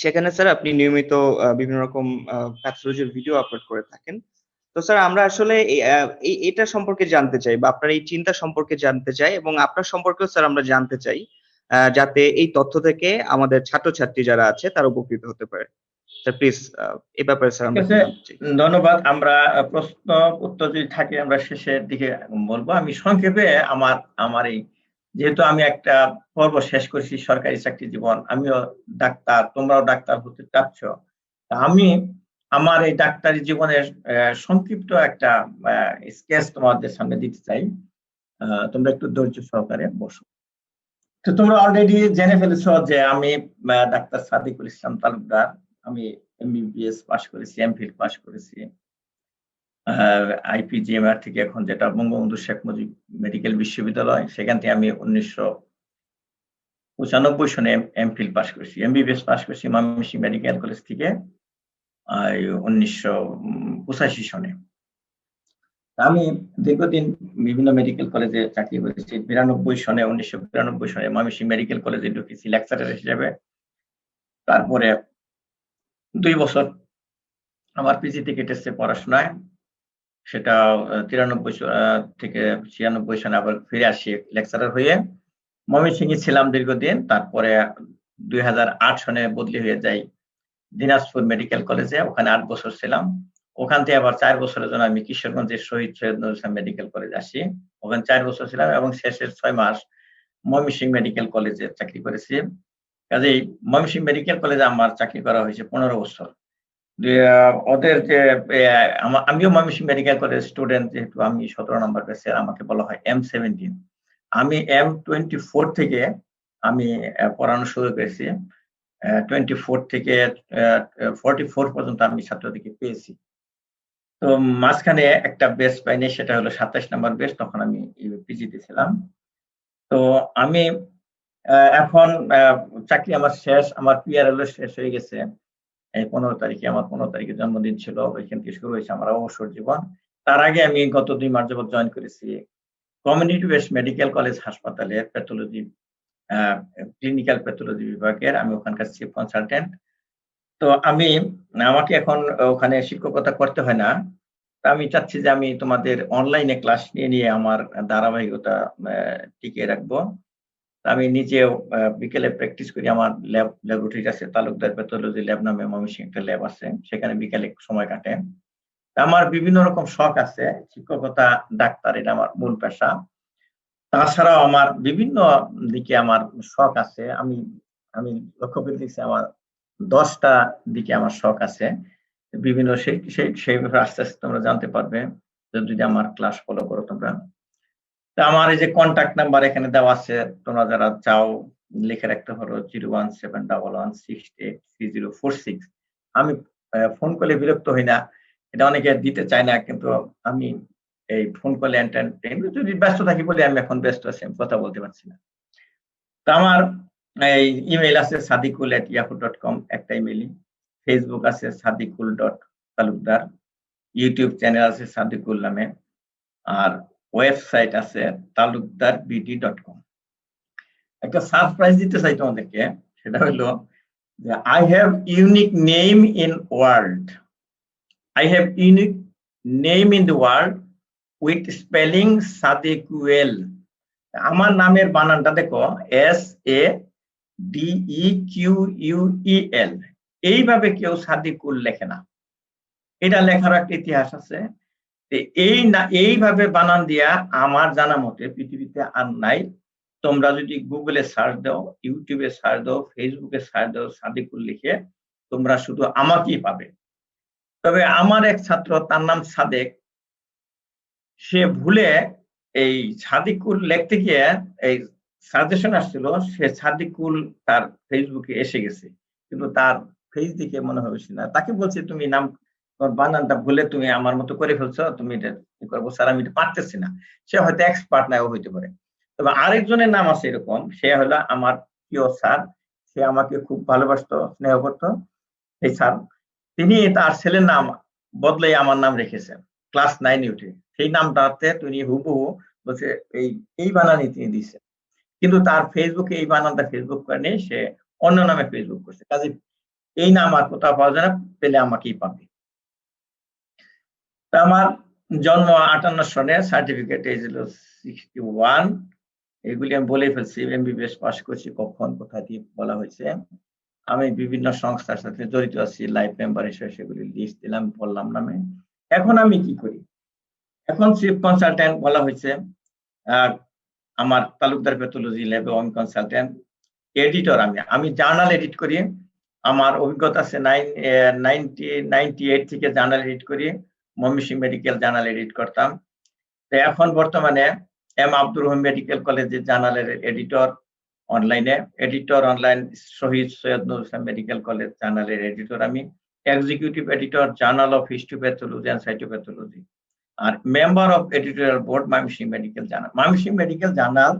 সেখানে স্যার আপনি নিয়মিত বিভিন্ন রকম প্যাথোলজির ভিডিও আপলোড করে থাকেন। তো স্যার, আমরা আসলে এটা সম্পর্কে জানতে চাই বা আপনার এই চিন্তা সম্পর্কে জানতে চাই এবং আপনার সম্পর্কেও স্যার আমরা জানতে চাই, যাতে এই তথ্য থেকে আমাদের ছাত্রছাত্রী যারা আছে তারা উপকৃত হতে পারে। স্যার প্লিজ এই ব্যাপারে স্যার আমরা জানতে চাই। ধন্যবাদ। আমরা প্রশ্ন উত্তর যদি থাকে আমরা শেষের দিকে বলবো। আমি সংক্ষেপে আমার এই, যেহেতু আমি একটা পর্ব শেষ করেছি সরকারি চাকরি জীবন, আমিও ডাক্তার, তোমরাও ডাক্তার হতে চাচ্ছ, আমি আমার এই ডাক্তারি জীবনের সংক্ষিপ্ত একটা স্কেচ তোমাদের সামনে দিতে চাই। তোমরা একটু ধৈর্য সহকারে বসো। তো তোমরা অলরেডি জেনে ফেলেছ যে আমি ডাক্তার সাদিকুল ইসলাম তালুকদার। আমি MBBS পাস করেছি, MPhil পাস করেছি IPGMR থেকে, এখন যেটা বঙ্গবন্ধু শেখ মুজিব মেডিকেল বিশ্ববিদ্যালয়, সেখান থেকে আমি 1995 সনে MPhil পাস করেছি। MBBS পাস করেছি ময়মনসিংহ মেডিকেল কলেজ থেকে 1985 সনে। আমি দীর্ঘদিন বিভিন্ন মেডিকেল কলেজে চাকরি করেছি। 1992 সনে ময়মনসিংহ মেডিকেল কলেজে ঢুকেছি লেকচারার হিসেবে। তারপরে 2 বছর আমার পিজিতে কেটেছে পড়াশোনায়, সেটা 93 থেকে 96 সনে আবার ফিরে আসি লেকচারার হয়ে। ময়মনসিংহে ছিলাম দীর্ঘদিন। তারপরে 2008 সনে বদলি হয়ে যাই দিনাজপুর মেডিকেল কলেজে, ওখানে 8 বছর ছিলাম। ওখান থেকে আবার 4 বছরের জন্য আমি কিশোরগঞ্জের শহীদ সৈয়দ নজরুল ইসলাম মেডিকেল কলেজে আসি। ওখানে 4 বছর ছিলাম এবং শেষের 6 মাস ময়মনসিংহ মেডিকেল কলেজে চাকরি করেছি। কাজেই ময়মনসিংহ মেডিকেল কলেজে আমার চাকরি করা হয়েছে 15 বছর। ওদের যে আমিও ময়মনসিংহ মেডিকেল কলেজ স্টুডেন্ট, যেহেতু আমি 17 নম্বর ব্যাচের, আমাকে বলা হয় M17। আমি M24 থেকে আমি পড়ানো শুরু করেছি। 24 থেকে 44 পর্যন্ত আমি ছাত্রদেরকে পেয়েছি। তো মাঝখানে একটা ব্যাচ পাইনি, সেটা হলো 27 নম্বর ব্যাচ, তখন আমি পিজিতে ছিলাম। তো আমি এখন চাকরি আমার শেষ, আমার পিআরএল শেষ হয়ে গেছে। এই 15 তারিখে, আমার 15 তারিখে জন্মদিন ছিল। ওইখান থেকে শুরু হয়েছে আমার অবসর জীবন। তার আগে আমি গত 2 মাস যাবত জয়েন করেছি কমিউনিটি বেসড মেডিকেল কলেজ হাসপাতালে প্যাথোলজি, ক্লিনিক্যাল প্যাথোলজি বিভাগের। আমি ওখানকার চিফ কনসালটেন্ট। তো আমাকে এখন ওখানে শিক্ষকতা করতে হয় না। তো আমি চাচ্ছি যে আমি তোমাদের অনলাইনে ক্লাস নিয়ে আমার ধারাবাহিকতা টিকিয়ে রাখবো। আমি নিজেও বিকেলে প্র্যাকটিস করি। আমার ল্যাবরেটরি আছে, তালুকদার প্যাথোলজি ল্যাব নামে ময়মনসিংহে একটা ল্যাব আছে। সেখানে বিকেলে সময় কাটে। আমার বিভিন্ন রকম শখ আছে। শিক্ষকতা, ডাক্তার এটা আমার মূল পেশা। তাছাড়াও আমার বিভিন্ন দিকে আমার শখ আছে। আমি লক্ষ্য করে দেখছি আমার 10 টা দিকে আমার শখ আছে। বিভিন্ন সেই ব্যাপারে আস্তে, আস্তে তোমরা জানতে পারবে যদি আমার ক্লাস ফলো করো তোমরা। তো আমার এই যে কনট্যাক্ট নাম্বার এখানে দেওয়া আছে, তোমরা যারা চাও লিখে রাখতে পারো 01711683046। আমি ফোন কলে বিরক্ত হই না। এটা অনেকে দিতে চায় না, কিন্তু আমি এই ফোন কলে এন্টারটেইন যদি ব্যস্ত থাকি বলে আমি এখন ব্যস্ত আছি, আমি কথা বলতে পারছি না। তো আমার এই ইমেইল আছে sadikul@yahoo.com, একটা ইমেইলই। ফেসবুক আছে sadikul.talukdar, ইউটিউব চ্যানেল আছে সাদিকুল নামে, আর ওয়েবসাইট আছে talukdarbd.com। একটা সারপ্রাইজ দিতে চাই তোমাদেরকে, সেটা হলো যে I have unique name in world. I have unique name in the world with spelling Sadikuel. আমার নামের বানানটা দেখো, SADEQUEL। এইভাবে কেউ সাদিকুল লেখে না। এটা লেখার একটা ইতিহাস আছে। এইভাবে বানান দিয়া আমার জানা মতে পৃথিবীতে আর নাই। তোমরা যদি গুগলে সার্চ দাও, ইউটিউবে সার্চ দাও, ফেসবুকে সার্চ দাও সাদিকুল লিখে, তোমরা শুধু আমাকেই পাবে। তবে আমার এক ছাত্র, তার নাম সাদেক, সে ভুলে এই সাদিকুল লিখতে গিয়ে এই সাজেশন আসছিল, সে সাদিকুল তার ফেসবুকে এসে গেছে, কিন্তু তার ফেস দেখে মনে হচ্ছে না। তাকে বলছি তুমি নাম তোমার বানানটা ভুলে তুমি আমার মতো করে ফেলছো, তুমি এটা কি করবো স্যার, আমি এটা পারতেছি না। সে হয়তো এক্সপার্ট নাও হইতে পারে। তবে আরেকজনের নাম আছে এরকম, সে হলো আমার প্রিয় স্যার। সে আমাকে খুব ভালোবাসতো, স্নেহ করতো। এই স্যার, তিনি তার ছেলের নাম বদলে আমার নাম রেখেছেন ক্লাস 9-এ উঠে। সেই নামটাতে তিনি হুবহু বলছে এই বানানই তিনি দিয়েছেন, কিন্তু তার ফেসবুকে এই বানানটা ফেসবুক করে নেই, সে অন্য নামে ফেসবুক করছে। কাজে এই নাম আর কোথাও পাওয়া যায় না, পেলে আমাকেই পাবে। তা আমার জন্ম 58 সনে, সার্টিফিকেট এজ হলো 61। এগুলি আমি বলে ফেলছি। এমবিবিএস পাস করছি, কখন কোথা দিয়ে বলা হয়েছে। আমি বিভিন্ন সংস্থার সাথে জড়িত আছি, লাইফ মেম্বার হিসেবে সেগুলি লিস্ট দিলাম, বললাম নামে। এখন আমি কি করি? এখন চিফ কনসালটেন্ট বলা হয়েছে। আমার তালুকদার প্যাথোলজি ল্যাবে আমি কনসালটেন্ট। এডিটর আমি জার্নাল এডিট করি। আমার অভিজ্ঞতা আছে 98 থেকে জার্নাল এডিট করি। ময়মনসিংহ মেডিকেল জার্নাল এডিট করতাম। তো এখন বর্তমানে এম আব্দুর রহিম মেডিকেল কলেজের জার্নালের এডিটর, অনলাইনে editor, online Shahid Syed Nazrul Islam medical college জার্নালের এডিটর আমি, executive editor journal of histopathology and cytopathology, আর member of editorial board Mymensingh medical journal. Mymensingh medical journal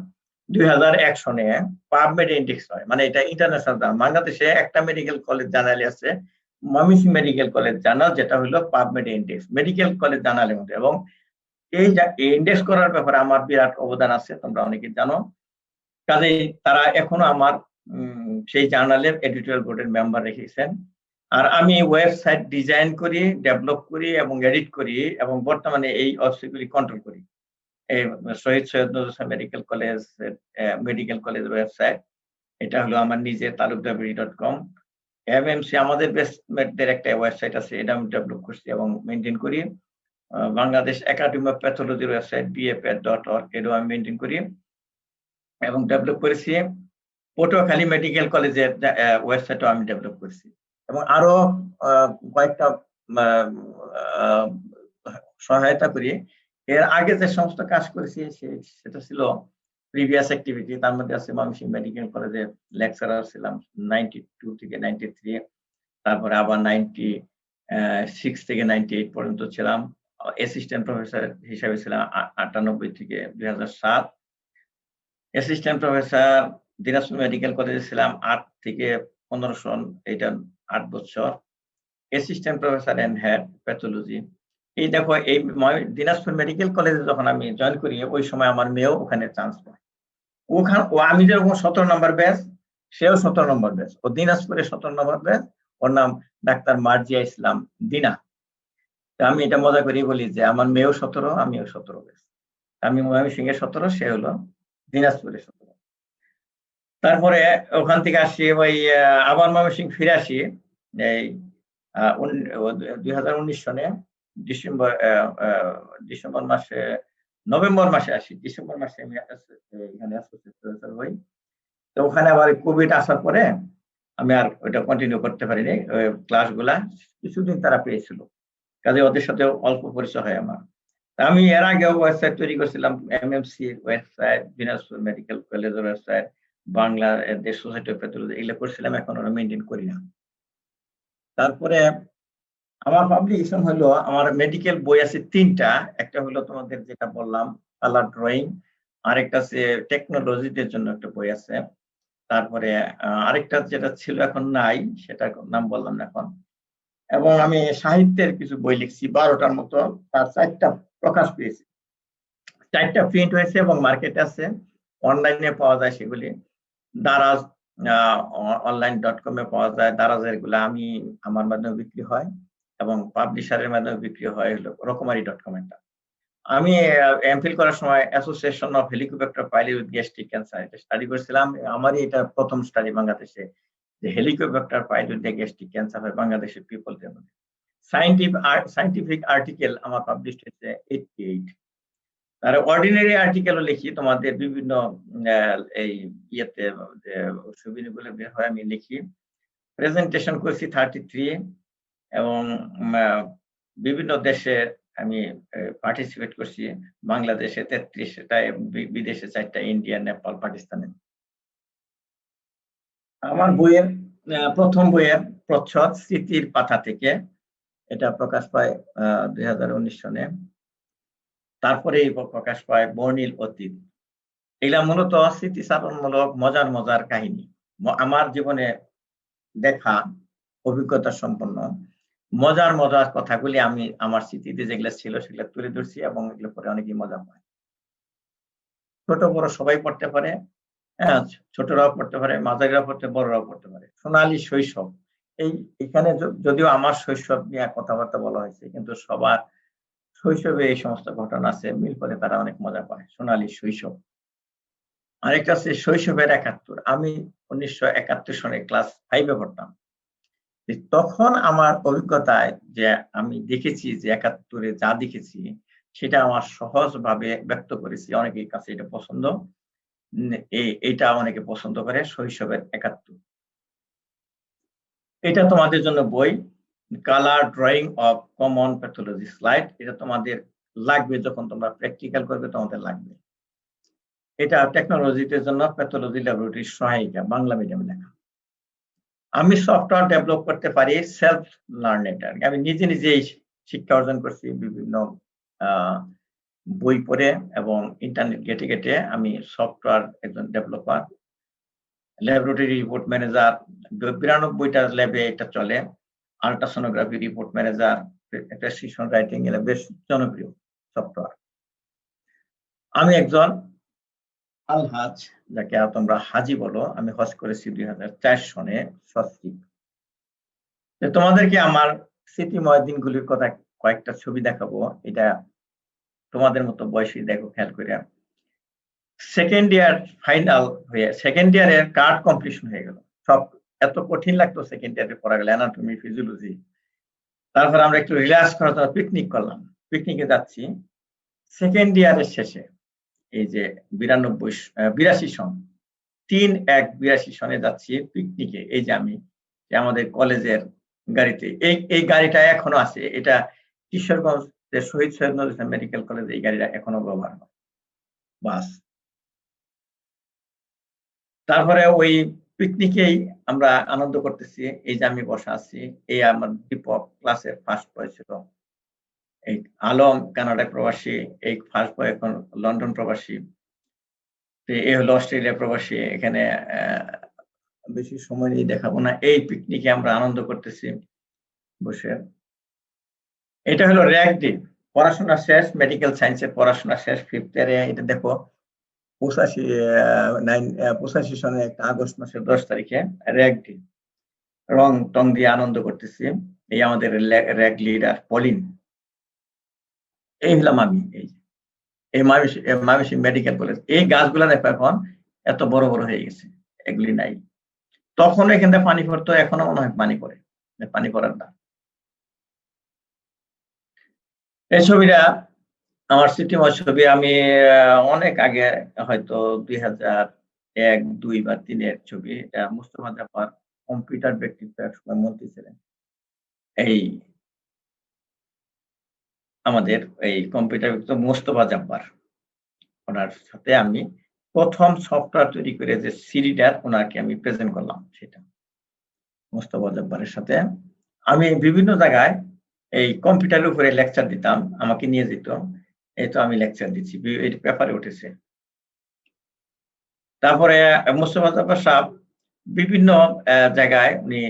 2001 সনে পাবমেড ইন্ডেক্স হয়, মানে এটা ইন্টারন্যাশনাল জার্নাল। বাংলাদেশে একটা মেডিকেল কলেজ জার্নাল আছে, ময়মনসিংহ মেডিকেল কলেজ জার্নাল, যেটা হলো পাবমেড ইন্ডেক্স মেডিকেল কলেজ জার্নালের মধ্যে। এবং এই ইন্ডেক্স করার ব্যাপারে আমার বিরাট অবদান আছে, তোমরা অনেকে জানো। কাজেই তারা এখনো আমার সেই জার্নালের এডিটোরিয়াল বোর্ডের মেম্বার রেখেছেন। আর আমি ওয়েবসাইট ডিজাইন করি, ডেভেলপ করি এবং এডিট করি, এবং বর্তমানে এই ওয়েবসাইটগুলি কন্ট্রোল করি। এই শহীদ Syed Nazrul Islam medical college website, এটা হলো আমার নিজে talukdarbd.com। এমএমসি আমাদের বেস্টমেটদের একটা ওয়েবসাইট আছে, এটা আমি ডেভেলপ করছি এবং মেনটেন করি। বাংলাদেশ একাডেমি অফ প্যাথোলজির ওয়েবসাইট bapad.org, এটাও আমি মেনটেন করি এবং ডেভেলপ করেছি। পটুয়াখালী মেডিকেল কলেজের ওয়েবসাইটও আমি ডেভেলপ করেছি এবং আরো কয়েকটা সহায়তা করি। এর আগে যে সমস্ত কাজ করেছি সেটা ছিল প্রিভিয়াস অ্যাক্টিভিটি। তার মধ্যে আছে ময়মনসিংহ মেডিকেল কলেজে লেকচারার ছিলাম 92 থেকে 93, তারপরে আবার 96 থেকে 98 পর্যন্ত ছিলাম। অ্যাসিস্ট্যান্ট প্রফেসর হিসেবে ছিলাম 98 থেকে 2007। অ্যাসিস্ট্যান্ট প্রফেসর দিনাজপুর মেডিকেল কলেজে ছিলাম 8 থেকে 15 সন, এটা 8 বছর। Assistant professor and head pathology. এই দেখো, এই দিনাজপুর মেডিকেল কলেজে যখন আমি জয়েন করি ওই সময় আমার মেয়েও ওখানে চান্স পায়। আমি যেরকম 17 নম্বর ব্যাচ, সেও 17 নম্বর ব্যাচ। ও দিনাজপুরে 17 নম্বর ব্যাচ, ওর নাম ডাক্তার মার্জিয়া ইসলাম দিনা। আমি এটা মজা করি বলি যে আমার মেয়েও 17, আমিও 17 ব্যাচ। আমি ময়মনসিংহে 17, সে হলো দিনাজপুরে 17। তারপরে ওখান থেকে আসি, ওই আবার ময়মনসিংহ ফিরে আসি এই 2019 সনে ডিসেম্বর মাসে, নভেম্বর মাসে আসি। ডিসেম্বর মাসে আমি এখানে অ্যাসোসিয়েট প্রফেসর হই। তো ওখানে আবার কোভিড আসার পরে আমি আর ওটা কন্টিনিউ করতে পারিনি ক্লাসগুলা। কিছুদিন তারা পেয়েছিল, কাজে ওদের সাথে অল্প পরিচয় হয় আমার। আমি এর আগে ওয়েবসাইট তৈরি করছিলাম, এমএমসি ওয়েবসাইট, দিনাজপুর মেডিকেল কলেজের website, Bangladesh society of pathology, এগুলো করছিলাম, এখন ওরা মেনটেন করি না। তারপরে আমার পাবলিকেশন হলো, আমার মেডিকেল বই আছে 3টা। একটা হলো তোমাদের যেটা বললাম কালার ড্রয়িং, আরেকটা আছে টেকনোলজিদের জন্য একটা বই আছে, তারপরে আরেকটা যেটা ছিল এখন নাই, সেটার নাম বললাম না এখন। এবং আমি সাহিত্যের কিছু বই লিখছি 12টার মতো, তার 4টা প্রকাশ পেয়েছে, 4টা প্রিন্ট হয়েছে এবং মার্কেটে আছে, অনলাইনে পাওয়া যায় সেগুলি। দারাজ online.com এ পাওয়া যায়। দারাজের গুলা আমি আমার মাধ্যমে বিক্রি হয় এবং পাবলিশারের মাধ্যমে বিক্রি হয় হলো রকমারি.com এর। আমি এমফিল করার সময় association of helicopter pilot with gastric cancer এটা স্টাডি করেছিলাম। আমারই এটা প্রথম স্টাডি বাংলাদেশে, যে helicopter pilot with gastric cancer হয় বাংলাদেশের পিপলদের মধ্যে। সায়েন্টিফিক আর্টিকেল আমার পাবলিশ হয়েছে 88। আর অর্ডিনারি আর্টিকেলও লিখি তোমাদের বিভিন্ন এই ইয়েতে সুবিধাগুলো বের হয়, আমি লিখি। প্রেজেন্টেশন করছি 33 এবং বিভিন্ন দেশে আমি পার্টিসিপেট করছি। বাংলাদেশে 33টা, বিদেশে 4টা, ইন্ডিয়া, নেপাল, পাকিস্তানে। আমার বইয়ের প্রথম বইয়ের প্রচ্ছদ স্মৃতির পাতা থেকে, এটা প্রকাশ পায় 2019 সনে। তারপরে প্রকাশ পায় বর্ণিল অতীত। এগুলা মূলত স্মৃতিচারণমূলক মজার মজার কাহিনী, আমার জীবনে দেখা অভিজ্ঞতা সম্পন্ন মজার মজার কথাগুলি আমি আমার স্মৃতিতে যেগুলো ছিল সেগুলো তুলে ধরছি এবং এগুলো পরে অনেকেই মজা পায়। ছোট বড় সবাই পড়তে পারে, হ্যাঁ, ছোটরাও পড়তে পারে, মাঝারিরাও পড়তে, বড়রাও পড়তে পারে। সোনালী শৈশব, এখানে যদিও আমার শৈশব নিয়ে কথাবার্তা বলা হয়েছে, কিন্তু সবার শৈশবে এই সমস্ত ঘটনা আছে, মিল করে তারা অনেক মজা পায়। সোনালী শৈশব। আরেকটা আছে শৈশবের 71। আমি 1971 সনে ক্লাস 5-এ পড়তাম। তখন আমার অভিজ্ঞতায় যে আমি দেখেছি যে 71-এ যা দেখেছি সেটা আমার সহজভাবে ব্যক্ত করেছি। অনেকের কাছে এটা পছন্দ, এইটা অনেকে পছন্দ করে, শৈশবের 71। এটা তোমাদের জন্য বই, colour drawing of common pathology slide. এটা তোমাদের লাগবে যখন তোমরা প্র্যাকটিক্যাল করবে, তোমাদের লাগবে। এটা টেকনোলজিতে জন্য প্যাথোলজি ল্যাবরেটরির সহায়িকা, বাংলা মিডিয়ামে লেখা। আমি সফটওয়্যার ডেভেলপ করতে পারি সেলফ লার্নেড। আমি নিজে নিজেই শিক্ষা অর্জন করছি বিভিন্ন বই পড়ে এবং ইন্টারনেট ঘেটে ঘেটে। আমি সফটওয়্যার একজন ডেভেলপার, ল্যাবরেটরি রিপোর্ট ম্যানেজার, 92টা ল্যাবে এটা চলে। Ultrasonography report manager, prescription writing, এরা বেশ জনপ্রিয় সফটওয়্যার। আমি একজন আলহাজ, যাকে তোমরা হাজি বলো। আমি হজ করেছি 2004 সনে সস্ত্রীক। তোমাদেরকে আমার স্মৃতিময় দিনগুলির কথা কয়েকটা ছবি দেখাবো। এটা তোমাদের মতো বয়সী, দেখো খেয়াল করে। সেকেন্ড ইয়ার ফাইনাল হয়ে, সেকেন্ড ইয়ারের কার্ড কমপ্লিশন হয়ে গেল, সব এত কঠিন লাগতো সেকেন্ড ইয়ারে পড়া গেলে, অ্যানাটমি, ফিজিওলজি। তারপর আমরা একটু রিল্যাক্স করার জন্য পিকনিক করলাম, পিকনিকে যাচ্ছি সেকেন্ড ইয়ারের শেষে, এই যে 82 সন, 3/1/82 সনে যাচ্ছি পিকনিকে। এই যে আমি আমাদের কলেজের গাড়িতে, এই গাড়িটা এখনো আছে, এটা কিশোরগঞ্জের শহীদ সৈয়দ নজরুল ইসলাম মেডিকেল কলেজে এই গাড়িটা এখনো ব্যবহার হয়, বাস। তারপরে ওই পিকনিকেই আমরা আনন্দ করতেছি, এই যে আমি বসা আছি, এই আমার দীপক ক্লাসের ফার্স্ট বয় ছিল, এই আলম কানাডা প্রবাসী, এই ফার্স্ট বয় এখন লন্ডন প্রবাসী, এ হলো অস্ট্রেলিয়া প্রবাসী। এখানে বেশি সময় নিয়ে দেখাবো না। এই পিকনিকে আমরা আনন্দ করতেছি বসে। এটা হলো র্যাগ ডে, পড়াশোনা শেষ, মেডিকেল সায়েন্সের পড়াশোনা শেষ, 5th ইয়ারে। এটা দেখো 85 সনে একটা আগস্ট মাসের 10 তারিখে র্যাগ ডে, রং টং দিয়ে আনন্দ করতেছি। এই আমাদের র্যাগ লিডার পলিন, এই হলাম আমি। এই ময়মনসিংহ মেডিকেল কলেজ, এই গাছগুলা দেখো এখন এত বড় বড় হয়ে গেছে, এগুলি নাই। তখন এখান থেকে পানি পড়তো, এখনো মনে হয় পানি পড়ে, পানি পড়ার না। এই ছবিটা আমার স্মৃতিময় ছবি। আমি অনেক আগে, হয়তো 2001, 2 বা 3 ছবি। এটা মুস্তফা জাফর কম্পিউটার ব্যক্তিত্ব, একসময় মন্ত্রী ছিলেন। এই আমাদের এই কম্পিউটার ব্যক্তিত্ব মুস্তফা জাফর, ওনার সাথে আমি প্রথম সফটওয়্যার তৈরি করে যে সিডিটা ওনাকে আমি প্রেজেন্ট করলাম, সেটা মুস্তফা জাফরের সাথে। আমি বিভিন্ন জায়গায় এই কম্পিউটারের উপরে লেকচার দিতাম, আমাকে নিয়ে যেত, এই তো আমি লেকচার দিচ্ছি, এই পেপারে উঠেছে। তারপরে মুস্তফা জাফর সাহেব বিভিন্ন জায়গায় উনি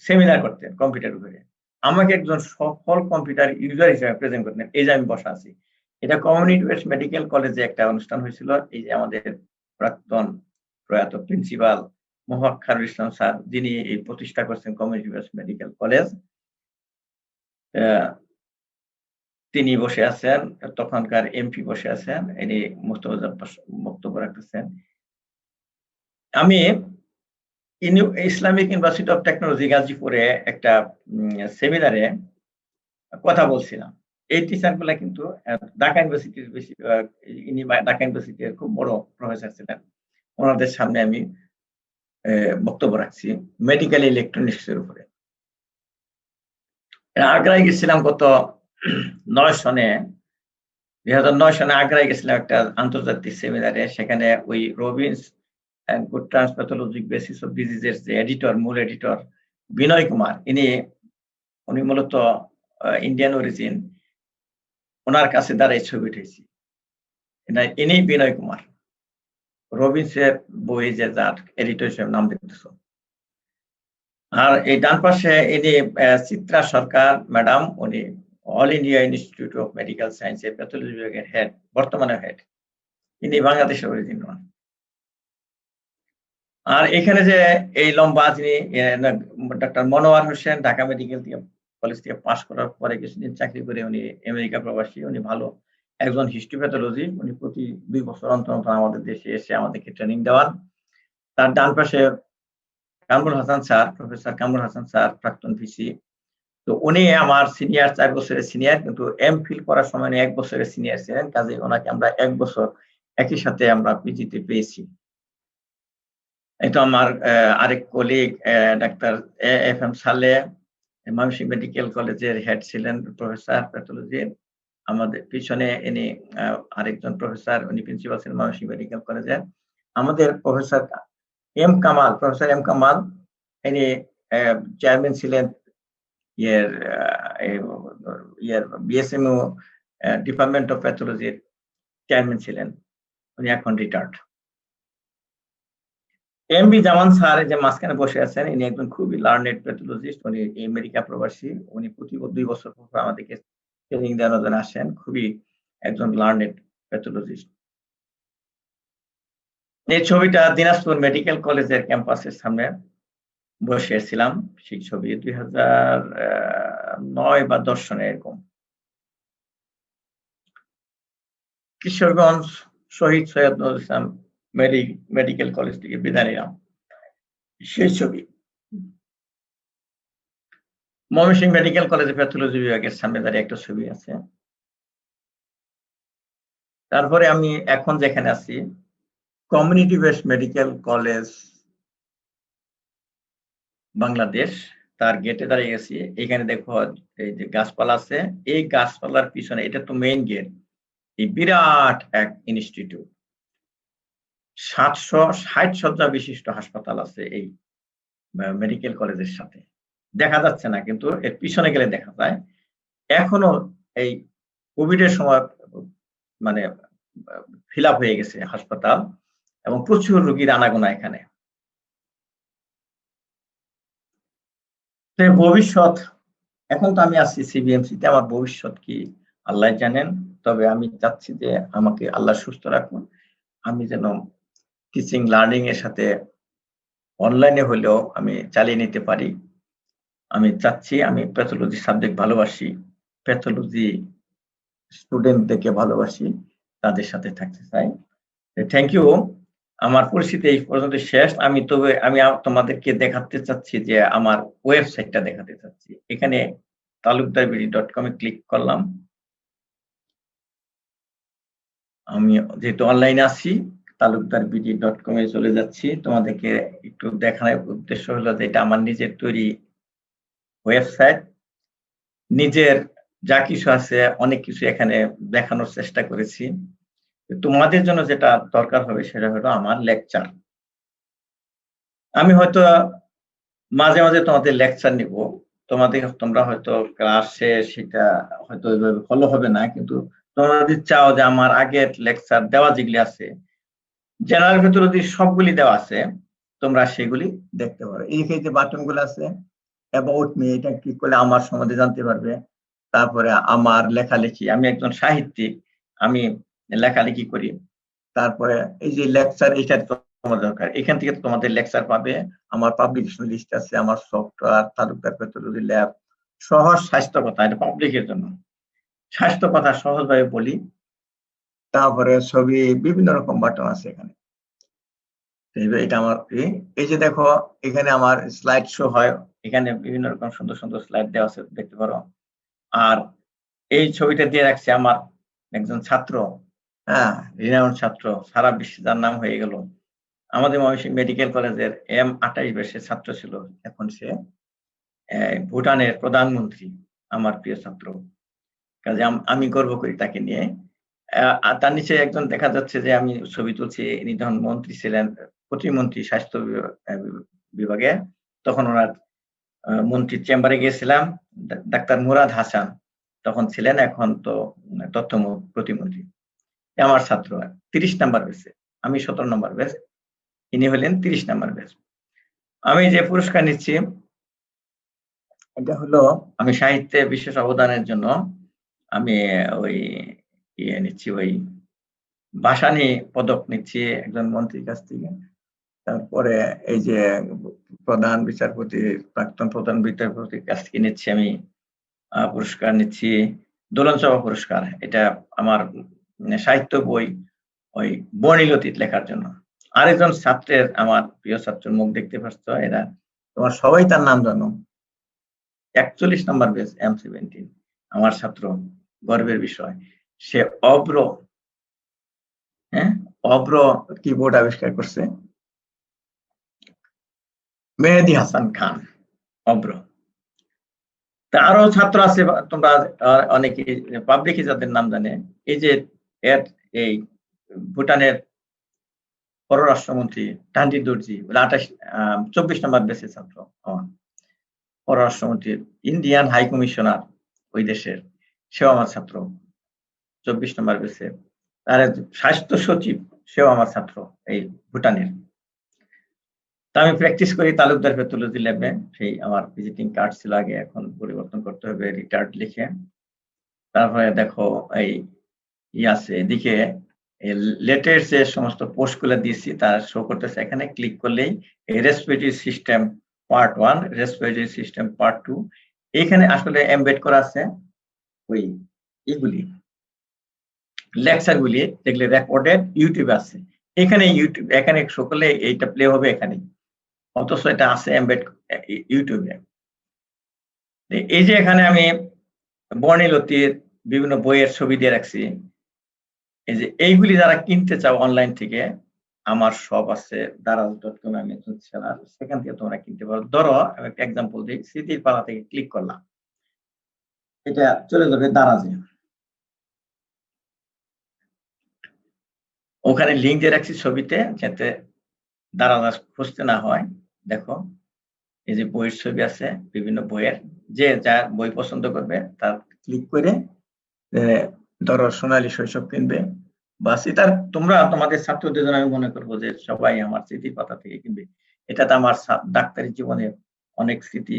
সেমিনার করতেন কম্পিউটার উপরে, আমাকে একজন সফল কম্পিউটার ইউজার হিসেবে প্রেজেন্ট করতেন। এই যে আমি বসা আছি, এটা কমিউনিটি ওয়েস্ট মেডিকেল কলেজে একটা অনুষ্ঠান হয়েছিল। এই যে আমাদের প্রাক্তন প্রয়াত প্রিন্সিপাল মোহাম্মদ ইসলাম স্যার, যিনি এই প্রতিষ্ঠা করছেন কমিউনিটি ওয়েস্ট মেডিকেল কলেজ, তিনি বসে আছেন, তখনকার এমপি বসে আছেন, ইনি মুস্তফা জাফর বক্তব্য রাখতেছেন। আমি ইসলামিক ইউনিভার্সিটি অফ টেকনোলজি গাজীপুরে একটা সেমিনারে কথা বলছিলাম। এই টিচার গুলা কিন্তু ঢাকা ইউনিভার্সিটির বেশি, ইনি ঢাকা ইউনিভার্সিটির খুব বড় প্রফেসর ছিলেন। ওনাদের সামনে আমি বক্তব্য রাখছি মেডিকেল ইলেকট্রনিক্স এর উপরে। আগ্রায় গেছিলাম গত 9 সনে, 2009 সনে আগ্রায় গেছিলাম একটা আন্তর্জাতিক সেমিনারে। সেখানে ওই Robbins and good transpathologic basis of diseases যে এডিটর, মূল এডিটর বিনয় কুমার, উনি মূলত ইন্ডিয়ান অরিজিন, ওনার কাছে দাঁড়াই ছবি উঠেছি। ইনি বিনয় কুমার, রবিন্সের বই যে যার এডিটর হিসেবে নাম দেখতেছ। আর এই ডান পাশে ইনি চিত্রা সরকার ম্যাডাম, উনি all India institute of medical সায়েন্সের প্যাথোলজি বিভাগের হেড, বর্তমানে হেড। ইনি বাংলাদেশের অরিজিন। আর এখানে যে এই লম্বা, যিনি doctor Monowar Hossain, Dhaka medical college থেকে পাশ করার পরে কিছুদিন চাকরি করে উনি আমেরিকা প্রবাসী। উনি ভালো একজন হিস্টোপ্যাথোলজি, উনি প্রতি 2 বছর অন্তর অন্তর আমাদের দেশে এসে আমাদেরকে ট্রেনিং দেওয়ান। তার ডান পাশে Kamrul Hasan sir, professor Kamrul Hasan sir, প্রাক্তন ভিসি। তো উনি আমার সিনিয়র, 4 বছরের সিনিয়র, কিন্তু এমফিল করার সময় 1 বছরের সিনিয়র ছিলেন। কাজে ওনাকে আমরা 1 বছর একই সাথে আমরা পিজিতে পেয়েছি। এটা আমার আরেক কলিগ ডাক্তার এফএম সালে, ময়মনসিংহ মেডিকেল কলেজের হেড ছিলেন, প্রফেসর প্যাথোলজি। আমাদের পিছনে ইনি আরেকজন প্রফেসর, উনি প্রিন্সিপাল ছিলেন ময়মনসিংহ মেডিকেল কলেজে। আমাদের professor M Kamal, professor M Kamal, ইনি চেয়ারম্যান ছিলেন বিএসএমও ডিপার্টমেন্ট অফ প্যাথোলজির চেয়ারম্যান ছিলেন, উনি এখন রিটায়ার্ড। এমবি জামান স্যার যে মাঝখানে বসে আছেন, ইনি একজন খুবই লার্নেড প্যাথোলজিস্ট, উনি আমেরিকা প্রবাসী। উনি প্রতি 2 বছর পর আমাদেরকে ট্রেনিং দেওয়ার জন্য আসেন, খুবই একজন লার্নেড প্যাথোলজিস্ট। এই ছবিটা দিনাজপুর মেডিকেল কলেজের ক্যাম্পাসের সামনে বসে ছিলাম, সেই ছবি 2009 বা 10 সনে এরকম। কিশোরগঞ্জ শহীদ সৈয়দ নজরুল ইসলাম মেডিকেল কলেজ থেকে বিদায় নিলাম, সেই ছবি। ময়মনসিংহ মেডিকেল কলেজে প্যাথোলজি বিভাগের সামনে দাঁড়িয়ে একটা ছবি আছে। তারপরে আমি এখন যেখানে আছি community based medical college Bangladesh, তার গেটে দাঁড়িয়ে গেছি। এখানে দেখো এই যে গাছপালা আছে, এই গাছপালার পিছনে, এটা তো মেইন গেট, এই বিরাট এক ইনস্টিটিউট, 760 শয্যা বিশিষ্ট হাসপাতাল আছে এই মেডিকেল কলেজের সাথে। দেখা যাচ্ছে না, কিন্তু এর পিছনে গেলে দেখা যায়। এখনো এই কোভিড এর সময় মানে ফিল আপ হয়ে গেছে হাসপাতাল, এবং প্রচুর রোগীর আনাগোনা এখানে। ভবিষ্যৎ, এখন তো আমি আছি সিবিএমসিতে, আমার ভবিষ্যৎ কি আল্লাহ জানেন। তবে আমি চাচ্ছি যে আমাকে আল্লাহ সুস্থ রাখুন, আমি যেন টিচিং লার্নিং এর সাথে অনলাইনে হলেও আমি চালিয়ে নিতে পারি। আমি চাচ্ছি, আমি প্যাথোলজি সাবজেক্ট ভালোবাসি, প্যাথোলজি স্টুডেন্টদেরকে ভালোবাসি, তাদের সাথে থাকতে চাই। Thank you. আমার পরিস্থিতি এই পর্যন্ত শেষ। আমি তোমাদেরকে দেখাতে চাচ্ছি যে আমার ওয়েবসাইটটা দেখাতে চাচ্ছি। এখানে talukdarbidi.com এ ক্লিক করলাম। আমি যেহেতু অনলাইনে আছি, talukdarbidi.com এ চলে যাচ্ছি। তোমাদেরকে একটু দেখানোর উদ্দেশ্য হলো যে এটা আমার নিজের তৈরি ওয়েবসাইট। নিজের যা কিছু আছে অনেক কিছু এখানে দেখানোর চেষ্টা করেছি। তোমাদের জন্য যেটা দরকার হবে সেটা হলো আমার লেকচার। আমি হয়তো মাঝে মাঝে তোমাদের লেকচার নিব, তোমরা হয়তো ক্লাসে সেটা হয়তো ওইভাবে ফলো হবে না, কিন্তু তোমরা যদি চাও যে আমার আগের লেকচার দেওয়া যেগুলি আছে জেনারেল প্যাথোলজি সবগুলি দেওয়া আছে, তোমরা সেগুলি দেখতে পারো। এই যে বাটন গুলো আছে, অ্যাবাউট মি, এটা ক্লিক করলে আমার সম্বন্ধে জানতে পারবে। তারপরে আমার লেখালেখি, আমি একজন সাহিত্যিক, আমি লেখালেখি করি। তারপরে এই যে লেকচার, এটা তোমার দরকার, এখান থেকে তোমাদের লেকচার পাবে। আমার পাবলিকেশন লিস্ট আছে, আমার সফটওয়্যার, তালুকদার প্যাথোলজি ল্যাব, সহজ স্বাস্থ্য কথা, এটা পাবলিকের জন্য, স্বাস্থ্য কথা সহজভাবে বলি। তারপরে ছবি, বিভিন্ন রকম বাটন আছে এখানে। এটা আমার এই যে দেখো, এখানে আমার স্লাইড শো হয়, এখানে বিভিন্ন রকম সুন্দর সুন্দর স্লাইড দেওয়া আছে, দেখতে পারো। আর এই ছবিটা দিয়ে রাখছে আমার একজন ছাত্র, হ্যাঁ, রিনাউন্ড ছাত্র, সারা বিশ্বে যার নাম হয়ে গেল। আমাদের ময়মনসিংহ মেডিকেল কলেজের M28 ব্যাচের ছাত্র ছিল, এখন সে ভুটানের প্রধানমন্ত্রী, আমার প্রিয় ছাত্র। কাজে আমি গর্ব করি তাকে নিয়ে। তার নিচে একজন দেখা যাচ্ছে যে আমি ছবি তুলছি, ইনি তখন মন্ত্রী ছিলেন, প্রতিমন্ত্রী স্বাস্থ্য বিভাগে। তখন ওনার মন্ত্রীর চেম্বারে গিয়েছিলাম, ডাক্তার মুরাদ হাসান তখন ছিলেন, এখন তো তথ্য প্রতিমন্ত্রী। আমার ছাত্র 30 নাম্বার ব্যাচে, আমি 17 নম্বর ব্যাচ, ইনি হলেন 30 নাম্বার ব্যাচ। আমি যে পুরস্কার নিচ্ছি এটা হলো আমি সাহিত্যে বিশেষ অবদানের জন্য আমি ওই নিচ্ছি, ওই ভাসানী পদক নিচ্ছি একজন মন্ত্রীর কাছ থেকে। তারপরে এই যে প্রধান বিচারপতি, প্রাক্তন প্রধান বিচারপতির কাছ থেকে নিচ্ছি আমি পুরস্কার নিচ্ছি, দোলন সভা পুরস্কার। এটা আমার সাহিত্য বই ওই বর্ণিল অতীত লেখার জন্য। আরেকজন ছাত্রের, আমার প্রিয় ছাত্রের মুখ দেখতে পাচ্ছ, এরা তোমার সবাই তার নাম জানো, 41 নম্বর ব্যাচ M17, আমার ছাত্র, গর্বের বিষয়। সে অব্র, হ্যাঁ, অব্র কিবোর্ড আবিষ্কার করছে, মেহেদী হাসান খান, অব্র। আরো ছাত্র আছে, তোমরা অনেকে পাবলিকে যাদের নাম জানে। এই যে এই ভুটানের পররাষ্ট্রমন্ত্রী টান্ডি দর্জি, 24 নম্বর ব্যাচের ছাত্র, পররাষ্ট্রমন্ত্রী, ইন্ডিয়ান হাই কমিশনার ওই দেশের, সেও আমার ছাত্র, 24 নম্বর ব্যাচে। আর স্বাস্থ্য সচিব, সেও আমার ছাত্র, এই ভুটানের। তা আমি প্র্যাকটিস করি তালুকদার প্যাথোলজি ল্যাবে, সেই আমার ভিজিটিং কার্ড ছিল আগে, এখন পরিবর্তন করতে হবে রিটার্ড লিখে। তারপরে দেখো এই আছে এদিকে লেটেস্ট যে সমস্ত পোস্ট গুলো দিয়েছি তার শো করতেছে, এখানে ক্লিক করলেই respiratory system part 1, respiratory system part 2, এখানে আসলে এমবেড করা আছে ওই এগুলি লেকচার গুলি, যেগুলি রেকর্ডেড ইউটিউবে আছে। এখানে এখানে শো করলে এইটা প্লে হবে এখানে, অথচ এটা আছে এমবেড ইউটিউবে। এই যে এখানে আমি বর্ণিলতির বিভিন্ন বইয়ের ছবি দিয়ে রাখছি, এই যে এইগুলি যারা কিনতে চাও অনলাইন থেকে, আমার সব আছে daraz.com, অ্যামাজন সেলার, সেখান থেকে তোমরা কিনতে পারো। ধরো আমি একটা এক্সাম্পল দিই, স্মৃতির পাতা থেকে ক্লিক করলাম, এটা চলে যাবে দারাজে। ওখানে লিঙ্ক দিয়ে রাখছি ছবিতে, যাতে দারাজ খুঁজতে না হয়। দেখো এই যে বইয়ের ছবি আছে, বিভিন্ন বইয়ের, যে যার বই পছন্দ করবে তার ক্লিক করে ধরো সোনালী শৈশব কিনবে, বাস। এটা তোমরা তোমাদের ছাত্রদের জন্য আমি মনে করবো যে সবাই আমার স্মৃতির পাতা থেকে কিনবে। এটাতে আমার ডাক্তারি জীবনে অনেক স্মৃতি,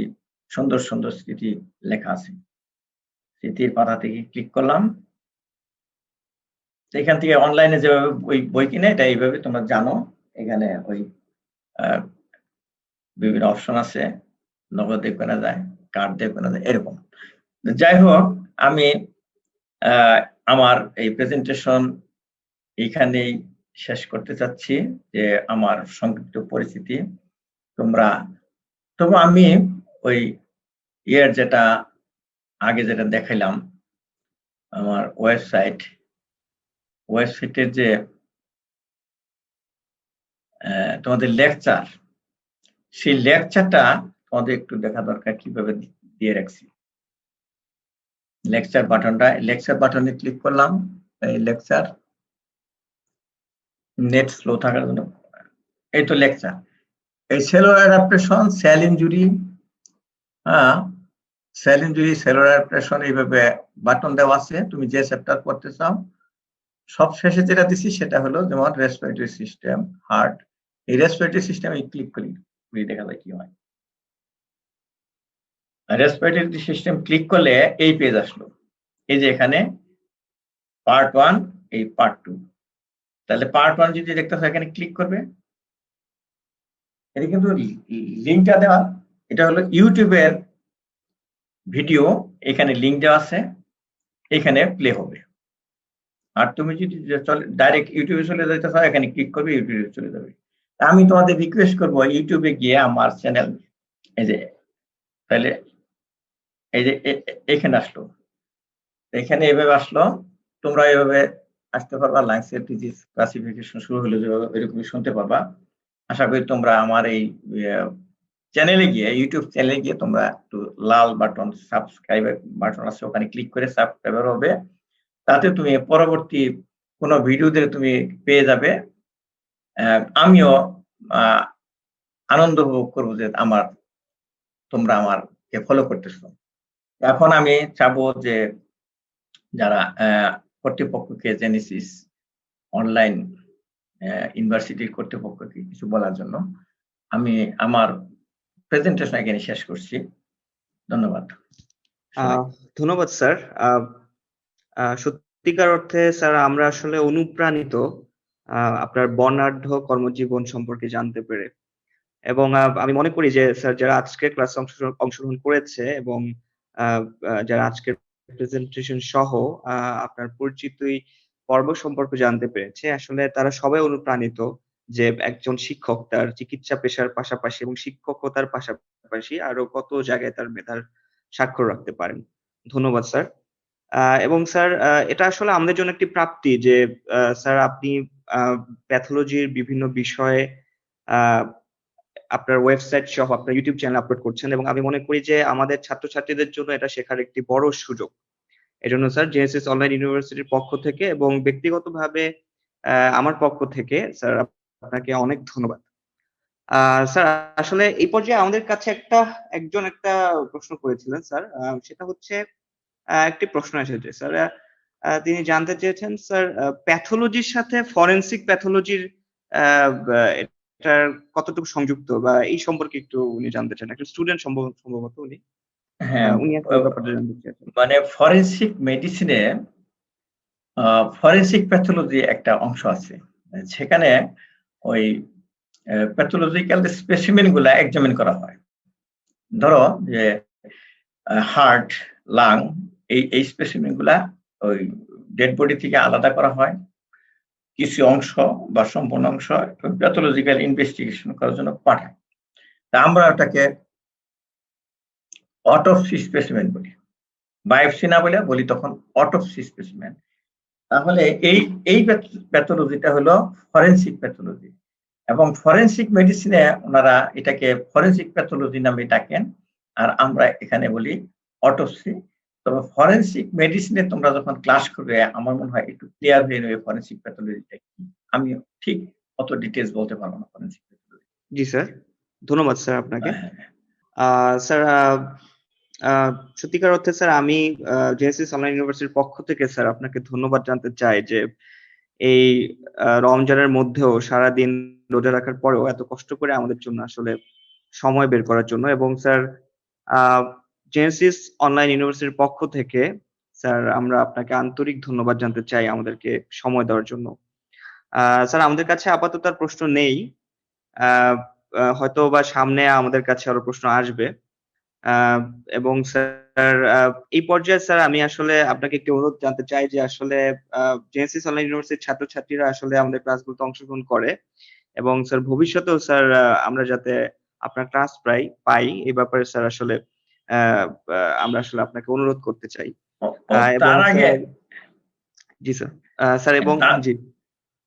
সুন্দর সুন্দর স্মৃতি লেখা আছে। স্মৃতির পাতা থেকে ক্লিক করলাম, এখান থেকে অনলাইনে যেভাবে বই কিনে, এটা এইভাবে তোমরা জানো। এখানে ওই বিভিন্ন অপশন আছে, নগদ দিয়ে কেনা যায়, কার্ড দিয়ে কেনা যায়, এরকম। যাই হোক, আমি আমার এই প্রেজেন্টেশন এইখানেই শেষ করতে চাচ্ছি, যে আমার সংক্ষিপ্ত পরিচিতি। তবু আমি ওই যেটা আগে যেটা দেখাইলাম, আমার ওয়েবসাইটের যে তোমাদের লেকচার, সেই লেকচারটা তোমাদের একটু দেখা দরকার, কিভাবে দিয়ে রাখছি। লেকচার বাটনে ক্লিক করলাম, এই লেকচার, নেট স্লো থাকার জন্য এই তো লেকচার। এই cellular adaptation, sell injury, cellular adaptation, এইভাবে বাটন দেওয়া আছে। তুমি যে চ্যাপ্টার পড়তে চাও, সব শেষে যেটা দিছি সেটা হলো যেমন রেসপিরেটরি সিস্টেম, হার্ট। এই রেসপিরেটরি সিস্টেমে ক্লিক করি, দেখা যায় কি হয়। রেসপিরেটরি সিস্টেম ক্লিক করলে এই পেজ আসলো, এই যে এখানে পার্ট 1, এই পার্ট 2। তাহলে পার্ট 1 যদি দেখতে চাও এখানে ক্লিক করবে। এটা কিন্তু লিঙ্কটা দেওয়া, এটা হলো ইউটিউবের ভিডিও, এখানে লিঙ্ক দেওয়া আছে, এখানে প্লে হবে। আর তুমি যদি ডাইরেক্ট ইউটিউবে চলে যেতে চাও, এখানে ক্লিক করবে, ইউটিউবে চলে যাবে। আমি তোমাদের রিকোয়েস্ট করবো, ইউটিউবে গিয়ে আমার চ্যানেল, এই যে, তাহলে এই যে এখানে আসলো, এখানে এভাবে আসলো, তোমরা এভাবে আসতে পারবা। লাংসের ডিজিজ ক্লাসিফিকেশন শুরু হলে যেভাবে এরকমই শুনতে পারবা। আশা করি তোমরা আমার এই চ্যানেলে গিয়ে, ইউটিউব চ্যানেলে গিয়ে তোমরা একটু লাল বাটন, সাবস্ক্রাইবার বাটন আছে, ওখানে ক্লিক করে সাবস্ক্রাইবার হবে। তাতে তুমি পরবর্তী কোনো ভিডিও দিলে তুমি পেয়ে যাবে। আমিও আনন্দ উপভোগ করবো যে তোমরা আমাকে ফলো করতেছো। এখন আমি চাবো যে যারা কর্তৃপক্ষকে, জেনেসিস অনলাইন ইউনিভার্সিটির কর্তৃপক্ষকে কিছু বলার জন্য আমি আমার প্রেজেন্টেশন এখানে শেষ করছি। ধন্যবাদ। ধন্যবাদ স্যার। সত্যিকার অর্থে স্যার আমরা আসলে অনুপ্রাণিত আপনার বর্ণাঢ্য কর্মজীবন সম্পর্কে জানতে পেরে, এবং আমি মনে করি যে স্যার যারা আজকের ক্লাসে অংশগ্রহণ করেছে এবং যারা আজকের প্রেজেন্টেশন সহ আপনার পরিচিতি পর্ব সম্পর্কে জানতে পেরেছে, আসলে তারা সবাই অনুপ্রাণিত যে একজন শিক্ষক তার চিকিৎসা পেশার পাশাপাশি এবং শিক্ষকতার পাশাপাশি আরো কত জায়গায় তার মেধার স্বাক্ষর রাখতে পারেন। ধন্যবাদ স্যার। এবং স্যার এটা আসলে আমাদের জন্য একটি প্রাপ্তি যে স্যার আপনি প্যাথোলজির বিভিন্ন বিষয়ে আপনার ওয়েবসাইট সহ আপনার ইউটিউব চ্যানেল আপলোড করছেন, এবং আমি মনে করি যে আমাদের ছাত্রছাত্রীদের জন্য এটা শেখার একটি বড় সুযোগ। এজন্য স্যার জেনেসিস অনলাইন ইউনিভার্সিটির পক্ষ থেকে এবং ব্যক্তিগতভাবে আমার পক্ষ থেকে স্যার আপনাকে অনেক ধন্যবাদ। স্যার আসলে এই পর্যায়ে আমাদের কাছে একজন একটা প্রশ্ন করেছিলেন স্যার, সেটা হচ্ছে একটি প্রশ্ন এসেছে স্যার। তিনি জানতে চেয়েছেন স্যার প্যাথোলজির সাথে ফরেনসিক প্যাথোলজির এটার কতটুকু সংযুক্ত, বা এই সম্পর্কে একটু উনি জানতে চান। একটা স্টুডেন্ট সম্ভবত উনি। হ্যাঁ, উনি একটা ব্যাপারটা জানতে চেয়েছেন। মানে ফরেনসিক মেডিসিনে ফরেনসিক প্যাথোলজি একটা অংশ আছে, সেখানে ওই প্যাথোলজিক্যাল স্পেসিমেন গুলা এক্সামিন করা হয়। ধরো যে হার্ট, লাং, এই স্পেসিমেন গুলা ওই ডেড বডি থেকে আলাদা করা হয়, কিছু অংশ বা সম্পূর্ণ অংশ প্যাথোলজিক্যাল ইনভেস্টিগেশন করার জন্য পাঠায়। তা আমরা ওটাকে অটোপসি স্পেসিমেন বলি, বায়োপসি না বলে বলি তখন অটোপসি স্পেসিমেন। তাহলে এই প্যাথোলজিটা হলো ফরেনসিক প্যাথোলজি, এবং ফরেনসিক মেডিসিনে ওনারা এটাকে ফরেনসিক প্যাথোলজি নামে ডাকেন, আর আমরা এখানে বলি অটোপসি। তবে ফরেনসিক মেডিসিনে তোমরা যখন ক্লাস করবে আমার মনে হয় একটু ক্লিয়ার হয়ে নেবে ফরেনসিক প্যাথোলজিটা কি। আমি ঠিক অত ডিটেলস বলতে পারবো না ফরেনসিক প্যাথোলজি। জি স্যার, ধন্যবাদ স্যার আপনাকে। স্যার সত্যিকার অর্থে স্যার আমি জেনেসিস অনলাইন ইউনিভার্সিটির পক্ষ থেকে স্যার আপনাকে ধন্যবাদ জানতে চাই যে এই রমজানের মধ্যেও সারাদিন রোজা রাখার পরেও এত কষ্ট করে আমাদের জন্য আসলে সময় বের করার জন্য, এবং স্যার জেনেসিস অনলাইন ইউনিভার্সিটির পক্ষ থেকে স্যার আমরা আপনাকে আন্তরিক ধন্যবাদ জানতে চাই আমাদেরকে সময় দেওয়ার জন্য। স্যার আমাদের কাছে আপাতত আর প্রশ্ন নেই, হয়তো বা সামনে আমাদের কাছে আরো প্রশ্ন আসবে। এবং স্যার এই পর্যায়ে স্যার আমি আসলে আপনাকে একটি অনুরোধ জানতে চাই যে আসলে জেনেসিস অনলাইন ইউনিভার্সিটির ছাত্রছাত্রীরা আসলে আমাদের ক্লাসগুলোতে অংশগ্রহণ করে, এবং স্যার ভবিষ্যতেও স্যার আমরা যাতে আপনার ক্লাস পাই এই ব্যাপারে স্যার আসলে আমরা আসলে আপনাকে অনুরোধ করতে চাই। এবং তার আগে জি স্যার, স্যার এবং জি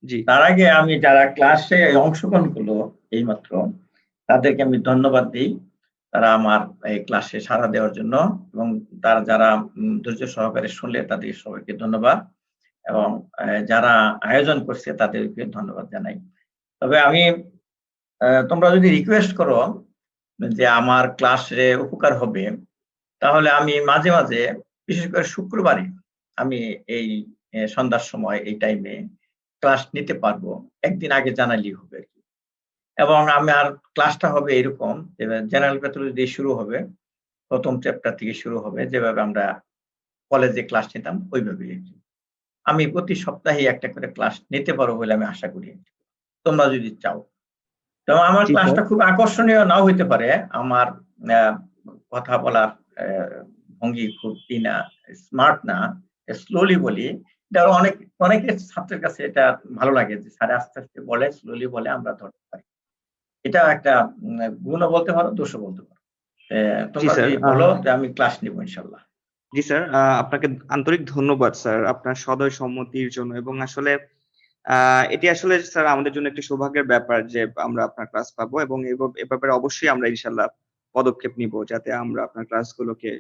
জি তার আগে আমি যারা ক্লাসে অংশগ্রহণ করলো এইমাত্র তাদেরকে আমি ধন্যবাদ দিই, তারা আমার এই ক্লাসে সাড়া দেওয়ার জন্য, এবং তারা যারা ধৈর্য সহকারে শুনলে তাদের সবাইকে ধন্যবাদ, এবং যারা আয়োজন করছে তাদেরকে ধন্যবাদ জানাই। তবে আমি তোমরা যদি রিকোয়েস্ট করো যে আমার ক্লাসে উপকার হবে, তাহলে আমি মাঝে মাঝে বিশেষ করে শুক্রবারে আমি এই সন্ধ্যার সময় এই টাইমে ক্লাস নিতে পারবো, একদিন আগে জানালেই হবে আর কি। এবং আমার ক্লাসটা হবে এরকম, জেনারেল প্যাথোলজি দিয়ে শুরু হবে, প্রথম চ্যাপ্টার থেকে শুরু হবে, যেভাবে আমরা কলেজে ক্লাস নিতাম ওইভাবেই আর কি। আমি প্রতি সপ্তাহে একটা করে ক্লাস নিতে পারবো বলে আমি আশা করি, তোমরা যদি চাও। তো আমার জি স্যার, ক্লাসটা খুব আকর্ষণীয় নাও হইতে পারে, আমার কথা বলার ভঙ্গি খুব না স্মার্ট না, স্লোলি বলি, এটা অনেকের ছাত্রের কাছে এটা ভালো লাগে যে স্যার আস্তে আস্তে বলে, স্লোলি বলে, আমরা ধরতে পারি। এটা একটা গুণও বলতে পারো, দোষও বলতে পারো। জি তোমরা স্যার, যদি বলো যে আমি ক্লাস নিব ইনশাল্লাহ। জি স্যার, আপনাকে আন্তরিক ধন্যবাদ স্যার আপনার সদয় সম্মতির জন্য, এবং আসলে এটি আসলে স্যার আমাদের জন্য একটি সৌভাগ্যের ব্যাপার যে আমরা আপনার ক্লাস পাবো, এবং এ ব্যাপারে অবশ্যই আমরা ইনশাল্লাহ পদক্ষেপ নিব যাতে আমরা আপনার ক্লাসগুলোকে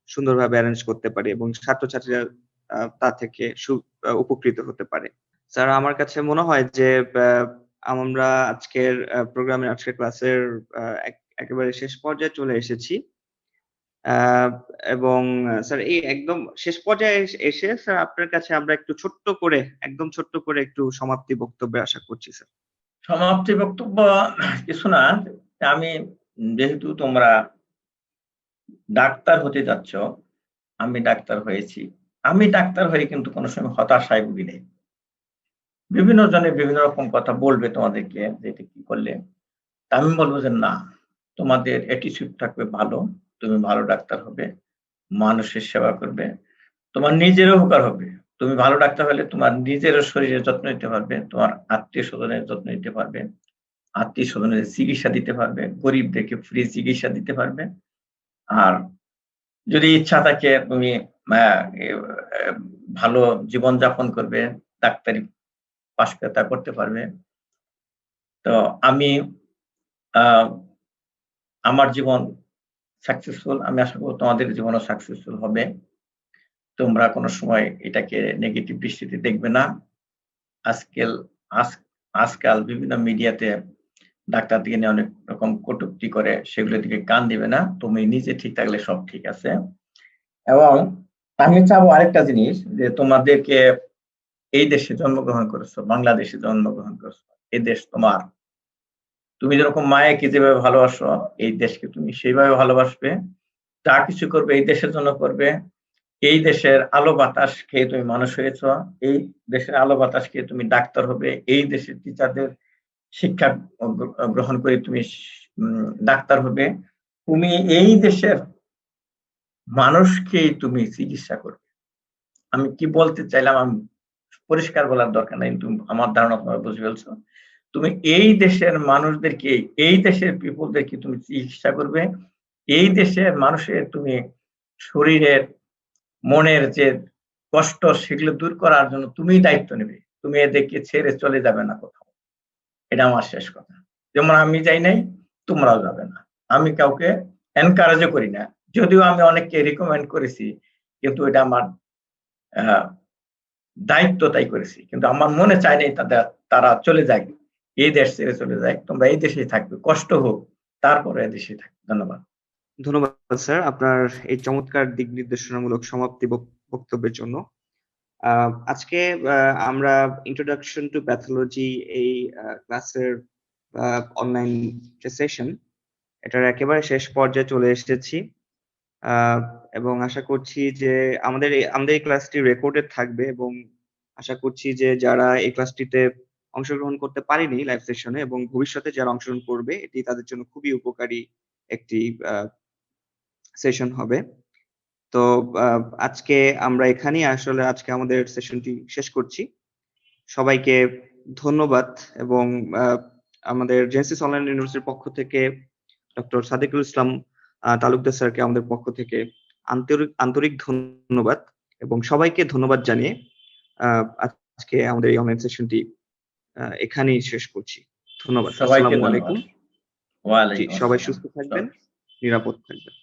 সুন্দরভাবে অ্যারেঞ্জ করতে পারি এবং ছাত্রছাত্রীরা তা থেকে উপকৃত হতে পারে। স্যার আমার কাছে মনে হয় যে আমরা আজকের আজকের ক্লাসের একেবারে শেষ পর্যায়ে চলে এসেছি, এবং স্যার এই একদম শেষ পর্যায়ে এসে স্যার আপনার কাছে আমরা একটু একদম ছোট্ট করে একটু সমাপ্তি বক্তব্যে আশা করছি স্যার। সমাপ্তি বক্তব্য কিছু না, আমি যেহেতু তোমরা ডাক্তার হতে যাচ্ছ, আমি ডাক্তার হয়েছি, আমি ডাক্তার হয়ে কিন্তু কোনো সময় হতাশায় ভুগি নাই। বিভিন্ন জনে বিভিন্ন রকম কথা বলবে তোমাদেরকে যে এটা কি করলে, আমি বলবো যে না, তোমাদের অ্যাটিটিউড থাকবে ভালো, তুমি ভালো ডাক্তার হবে, মানুষের সেবা করবে, তোমার নিজেরও উপকার হবে। তুমি ভালো ডাক্তার হলে তোমার নিজেরও শরীরের যত্ন নিতে পারবে, তোমার আত্মীয় স্বজনের যত্ন নিতে পারবে, আত্মীয় স্বজনের চিকিৎসা দিতে পারবে, গরিবদেরকে ফ্রি চিকিৎসা দিতে পারবে। আর যদি ইচ্ছা থাকে তুমি ভালো জীবন যাপন করবে, ডাক্তারি পাশ করে তা করতে পারবে। তো আমি আমার জীবন সাকসেসফুল, আমি আশা করব তোমাদের জীবনও সাকসেসফুল হবে। তোমরা কোনো সময় এটাকে নেগেটিভ দৃষ্টিতে দেখবে না। আজকাল বিভিন্ন মিডিয়াতে ডাক্তারদিকে নিয়ে অনেক রকম কটূক্তি করে, সেগুলোর দিকে কান দিবে না। তুমি নিজে ঠিক থাকলে সব ঠিক আছে। এবং আমি চাবো আরেকটা জিনিস, যে তোমাদেরকে এই দেশে জন্মগ্রহণ করেছো, বাংলাদেশে জন্মগ্রহণ করেছো, এই দেশ তোমার। তুমি যেরকম মায়াকে যেভাবে ভালোবাসো, এই দেশকে তুমি সেইভাবে ভালোবাসবে। যা কিছু করবে এই দেশের জন্য করবে। এই দেশের আলো বাতাস খেয়ে তুমি মানুষ হয়েছ, এই দেশের আলো বাতাস খেয়ে তুমি ডাক্তার হবে, এই দেশের টিচারদের শিক্ষা গ্রহণ করে তুমি ডাক্তার হবে। তুমি এই দেশের মানুষকে তুমি চিকিৎসা করবে। আমি কি বলতে চাইলাম আমি পরিষ্কার বলার দরকার নাই, কিন্তু আমার ধারণা তোমরা বুঝে ফেলছো। তুমি এই দেশের মানুষদেরকে, এই দেশের পিপলদেরকে তুমি চিকিৎসা করবে, এই দেশের মানুষের তুমি শরীরের মনের যে কষ্ট সেগুলো দূর করার জন্য তুমি দায়িত্ব নেবে, তুমি এদেরকে ছেড়ে চলে যাবে না কোথাও। এটা আমার শেষ কথা। যেমন আমি যাই নাই, তোমরাও যাবে না। আমি কাউকে এনকারেজও করি না, যদিও আমি অনেককে রিকমেন্ড করেছি, কিন্তু এটা আমার দায়িত্ব তাই করেছি। কিন্তু আমার মনে চায় নাই তারা চলে যায়, এই দেশ ছেড়ে চলে যায়। তোমরা এই দেশেই থাকবে, কষ্ট হোক, তারপরে এই দেশেই থাকবে। ধন্যবাদ। ধন্যবাদ স্যার আপনার এই চমৎকার দিক নির্দেশনামূলক সমাপ্তি বক্তব্যের জন্য। আজকে আমরা ইন্ট্রোডাকশন টু প্যাথোলজি এই ক্লাসের অনলাইন যে সেশন, এটার একেবারে শেষ পর্যায়ে চলে এসেছি এবং আশা করছি যে আমাদের এই ক্লাসটি রেকর্ডেড থাকবে এবং আশা করছি যে যারা এই ক্লাসটিতে অংশগ্রহণ করতে পারেনি লাইভ সেশনে এবং ভবিষ্যতে যারা অংশগ্রহণ করবে, এটি তাদের জন্য খুবই উপকারী একটি সেশন হবে। তো আজকে আমরা এখানেই আসলে আজকে আমাদের সেশনটি শেষ করছি। সবাইকে ধন্যবাদ এবং আমাদের জেনেসিস অনলাইন ইউনিভার্সিটির পক্ষ থেকে ডক্টর সাদিকুল ইসলাম তালুকদার স্যারকে আমাদের পক্ষ থেকে আন্তরিক ধন্যবাদ এবং সবাইকে ধন্যবাদ জানিয়ে আজকে আমাদের এই অনলাইন সেশনটি এখানেই শেষ করছি। ধন্যবাদ। আসসালামু আলাইকুম। ওয়ালাইকুম সবাই আসসালাম। সুস্থ থাকবেন, নিরাপদ থাকবেন।